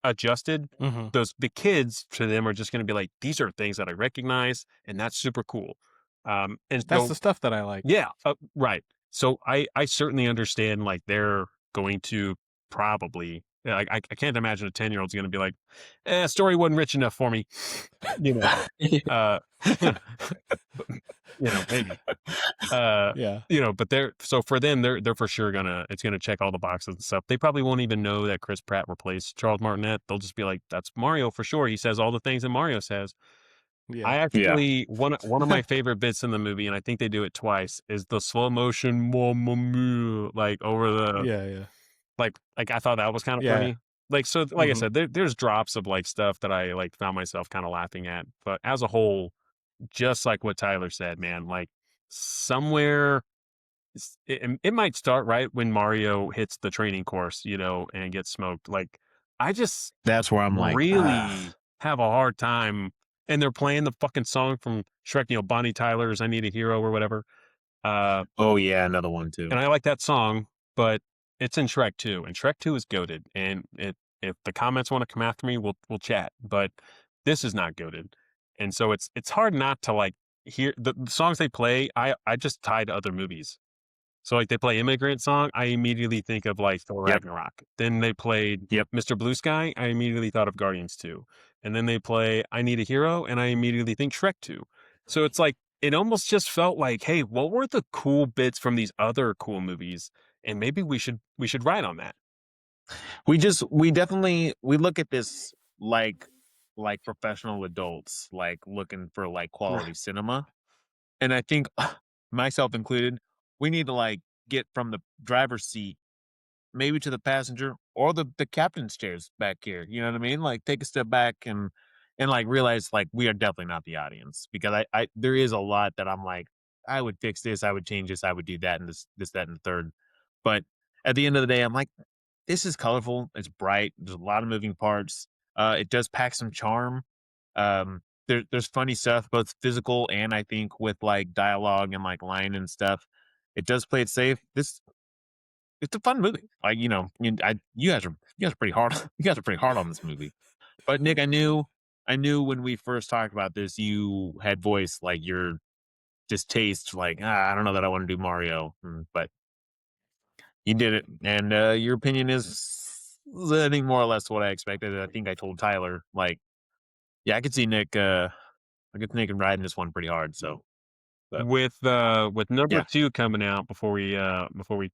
adjusted. Mm-hmm. The kids to them are just going to be like, these are things that I recognize, and that's super cool. And That's so, the stuff that I like. yeah, right. So I certainly understand like they're going to probably like I can't imagine a 10-year-old's going to be like, story wasn't rich enough for me, maybe. Yeah. But so for them, they're for sure it's gonna check all the boxes and stuff. They probably won't even know that Chris Pratt replaced Charles Martinet. They'll just be like, that's Mario for sure. He says all the things that Mario says. Yeah. I actually one of my favorite bits in the movie, and I think they do it twice, is the slow motion like over the Yeah. like I thought that was kind of Yeah. funny. Like so, like I Mhm. said, there's drops of like stuff that I like found myself kind of laughing at, but as a whole, just like what Tyler said, man, like somewhere it might start right when Mario hits the training course, and gets smoked. Like I just That's where I'm like, really have a hard time. And they're playing the fucking song from Shrek, Bonnie Tyler's "I Need a Hero" or whatever. oh yeah, another one too. And I like that song, but it's in Shrek 2, and Shrek 2 is goated. And if the comments want to come after me, we'll chat. But this is not goated, and so it's hard not to like hear the songs they play. I just tie to other movies. So like they play Immigrant Song, I immediately think of like Thor Yep. Ragnarok. Then they played Yep. Mr. Blue Sky, I immediately thought of Guardians 2. And then they play I Need a Hero, and I immediately think Shrek 2. So it's like it almost just felt like, hey, what were the cool bits from these other cool movies? And maybe we should ride on that. We definitely look at this like professional adults, like looking for like quality cinema. And I think myself included, we need to like get from the driver's seat maybe to the passenger or the captain's chairs back here. You know what I mean? Like take a step back and like realize like we are definitely not the audience, because I there is a lot that I'm like, I would fix this, I would change this, I would do that and this, that, and the third. But at the end of the day, I'm like, this is colorful, it's bright, there's a lot of moving parts. It does pack some charm. There's funny stuff, both physical and I think with like dialogue and like line and stuff. It does play it safe. It's a fun movie. Like, you guys are pretty hard. You guys are pretty hard on this movie. But Nick, I knew when we first talked about this, you had voiced like your distaste, like, I don't know that I want to do Mario, but you did it, and your opinion is, I think, more or less what I expected. I think I told Tyler, like, yeah, I could see Nick. I could see Nick riding this one pretty hard. So, but, With number Yeah. 2 coming out before we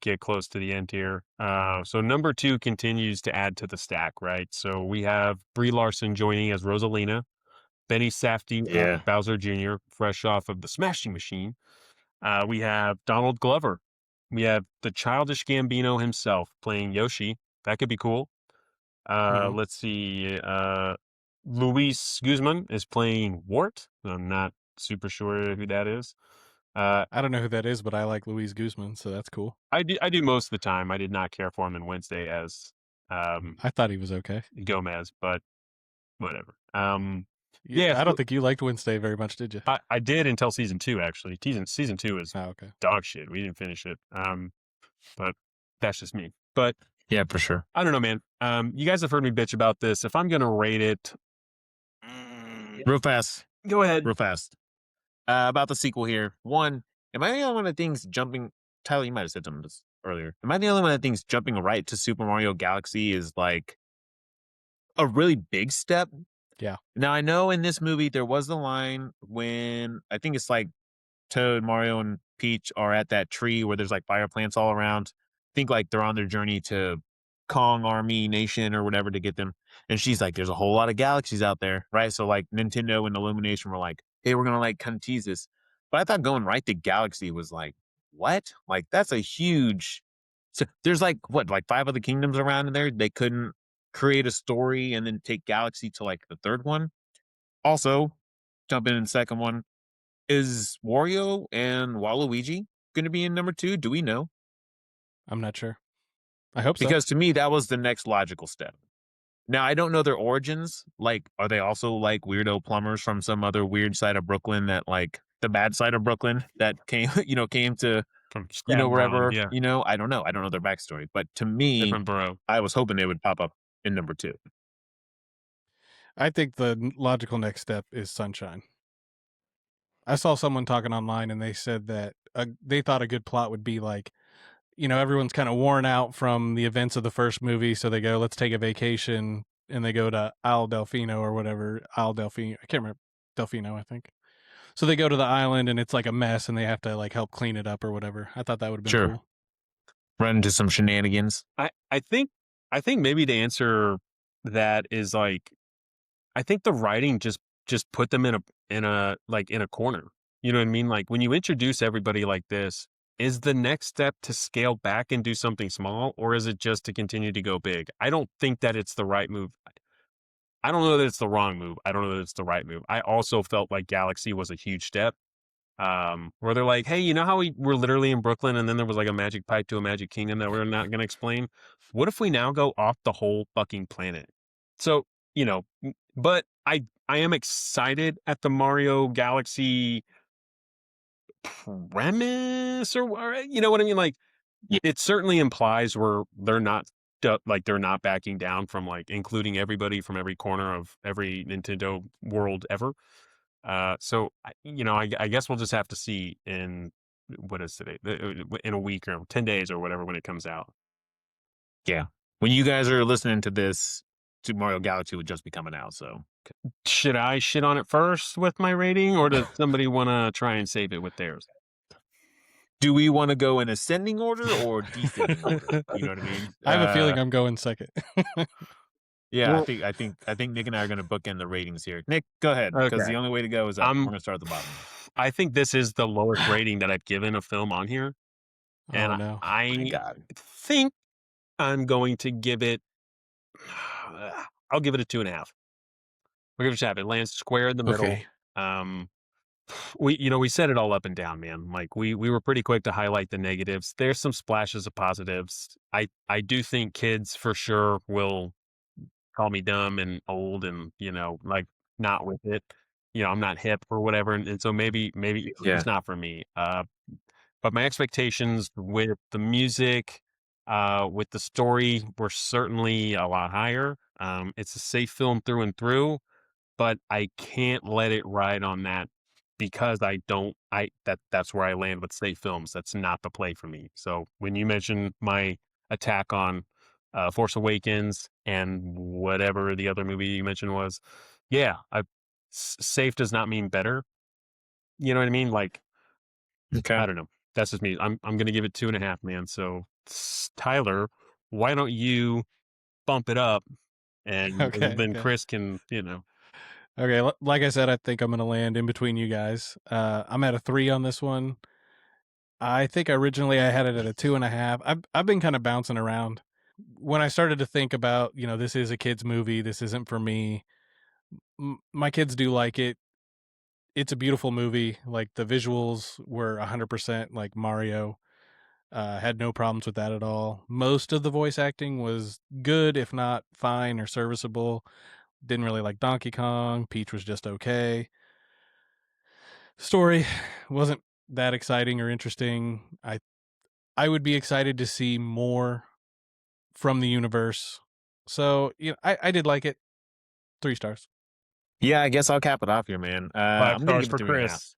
get close to the end here. So number 2 continues to add to the stack, right? So we have Brie Larson joining as Rosalina, Benny Safdie Yeah. as Bowser Jr., fresh off of the Smashing Machine. We have Donald Glover. We have the Childish Gambino himself playing Yoshi. That could be cool. Mhm. Let's see. Luis Guzman is playing Wart. I'm not super sure who that is. I don't know who that is, but I like Luis Guzman, so that's cool. I do most of the time. I did not care for him in Wednesday as I thought he was okay. Gomez, but whatever. I don't think you liked Wednesday very much, did you? I did until season 2. Actually, season 2 is Oh, okay. dog shit. We didn't finish it. But that's just me. But Yeah, for sure. I don't know, man. You guys have heard me bitch about this. If I'm gonna rate it, Real fast. go ahead. Real fast. About the sequel here. One, am I the only one that thinks jumping? Tyler, you might have said something this earlier. Am I the only one that thinks jumping right to Super Mario Galaxy is like a really big step? Yeah. Now I know in this movie there was the line when I think it's like Toad, Mario, and Peach are at that tree where there's like fire plants all around. Think like they're on their journey to Kong Army Nation or whatever to get them. And she's like, there's a whole lot of galaxies out there, right? So like Nintendo and Illumination were like, hey, we're gonna like kind of tease this. But I thought going right to Galaxy was like, what? Like that's a huge. So there's like what, like 5 other kingdoms around in there. They couldn't create a story and then take Galaxy to like the third one. Also, jump in the second one. Is Wario and Waluigi going to be in number 2? Do we know? I'm not sure. I hope so. Because to me, that was the next logical step. Now, I don't know their origins. Like, are they also like weirdo plumbers from some other weird side of Brooklyn that like the bad side of Brooklyn that came, came to, From Staten Island, wherever, yeah, I don't know. I don't know their backstory. But to me, different borough. I was hoping they would pop up in number 2. I think the logical next step is Sunshine. I saw someone talking online and they said that they thought a good plot would be like, everyone's kind of worn out from the events of the first movie, so they go, let's take a vacation, and they go to Isle Delfino or whatever. Isle Delfino, I can't remember. Delfino, I think. So they go to the island and it's like a mess and they have to like help clean it up or whatever. I thought that would have been Sure. cool. Run into some shenanigans. I think maybe the answer that is like, I think the writing just put them in a corner. You know what I mean? Like when you introduce everybody like this, is the next step to scale back and do something small, or is it just to continue to go big? I don't think that it's the right move. I don't know that it's the wrong move. I don't know that it's the right move. I also felt like Galaxy was a huge step. Where they're like, hey, you know how we were literally in Brooklyn and then there was like a magic pipe to a magic kingdom that we're not going to explain? What if we now go off the whole fucking planet? So, but I am excited at the Mario Galaxy premise, or you know what I mean? Like, Yeah. it certainly implies where they're not they're not backing down from like including everybody from every corner of every Nintendo world ever. So I guess we'll just have to see in what is today, in a week or 10 days or whatever when it comes out. Yeah. When you guys are listening to this, Super Mario Galaxy would just be coming out. So Should I shit on it first with my rating, or does somebody want to try and save it with theirs? do we want to go in ascending order or descending order? You know what I mean? I have a feeling I'm going second. Yeah, Well- I think Nick and I are going to bookend the ratings here. Nick, go ahead, because Okay. the only way to go is up. We're going to start at the bottom. I think this is the lowest rating that I've given a film on here. And Oh no. I My God. think I'm going to give it, I'll give it a 2.5. We'll give it a half. It lands square in the middle. Okay. We set it all up and down, man. Like we were pretty quick to highlight the negatives. There's some splashes of positives. I do think kids for sure will call me dumb and old and like not with it. I'm not hip or whatever, and so maybe Yeah. it's not for me. But my expectations with the music, with the story, were certainly a lot higher. It's a safe film through and through, but I can't let it ride on that because that's where I land with safe films. That's not the play for me. So when you mentioned my attack on Force Awakens and whatever the other movie you mentioned was, yeah, safe does not mean better. You know what I mean? Like, Okay. I don't know. That's just me. I'm gonna give it 2.5, man. So Tyler, why don't you bump it up, and Okay, then okay. Chris can Okay, like I said, I think I'm going to land in between you guys. I'm at a 3 on this one. I think originally I had it at a 2.5. I've been kind of bouncing around. When I started to think about, this is a kid's movie, this isn't for me. My kids do like it. It's a beautiful movie. Like the visuals were 100% like Mario. Had no problems with that at all. Most of the voice acting was good, if not fine or serviceable. Didn't really like Donkey Kong. Peach was just okay. Story wasn't that exciting or interesting. I would be excited to see more from the universe. So, I did like it. 3 stars. Yeah, I guess I'll cap it off here, man. 5 I'm going to stars give it for 3.5. Chris.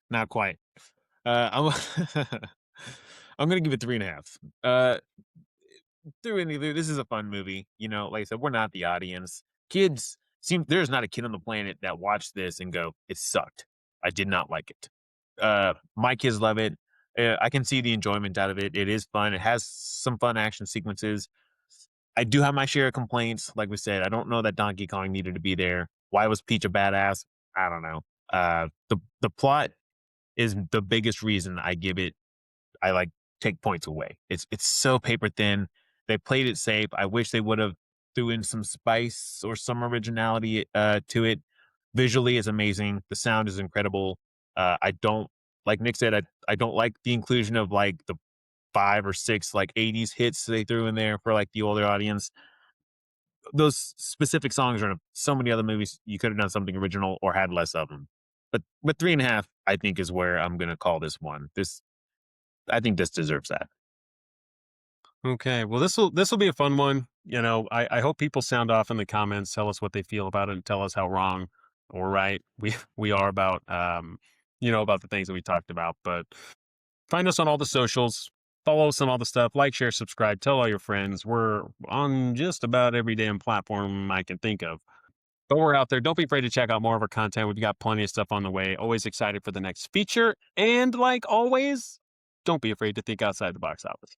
Not quite. I'm I'm gonna give it 3.5. Through any this is a fun movie. You know, like I said, we're not the audience. Kids seem there's not a kid on the planet that watched this and go, "It sucked. I did not like it." My kids love it. I can see the enjoyment out of it. It is fun. It has some fun action sequences. I do have my share of complaints. Like we said, I don't know that Donkey Kong needed to be there. Why was Peach a badass? I don't know. The plot is the biggest reason I like take points away. It's so paper thin. They played it safe. I wish they would have threw in some spice or some originality to it. Visually, it's amazing. The sound is incredible. I don't like Nick said. I don't like the inclusion of like the 5 or 6 like 80s hits they threw in there for like the older audience. Those specific songs are in so many other movies. You could have done something original or had less of them. But 3.5, I think, is where I'm gonna call this one. I think this deserves that. Okay, well, this will be a fun one. You know, I hope people sound off in the comments, tell us what they feel about it, and tell us how wrong or right we are about about the things that we talked about. But find us on all the socials, follow us on all the stuff, like, share, subscribe, tell all your friends. We're on just about every damn platform I can think of. But we're out there. Don't be afraid to check out more of our content. We've got plenty of stuff on the way. Always excited for the next feature. And like always, don't be afraid to think outside the box office.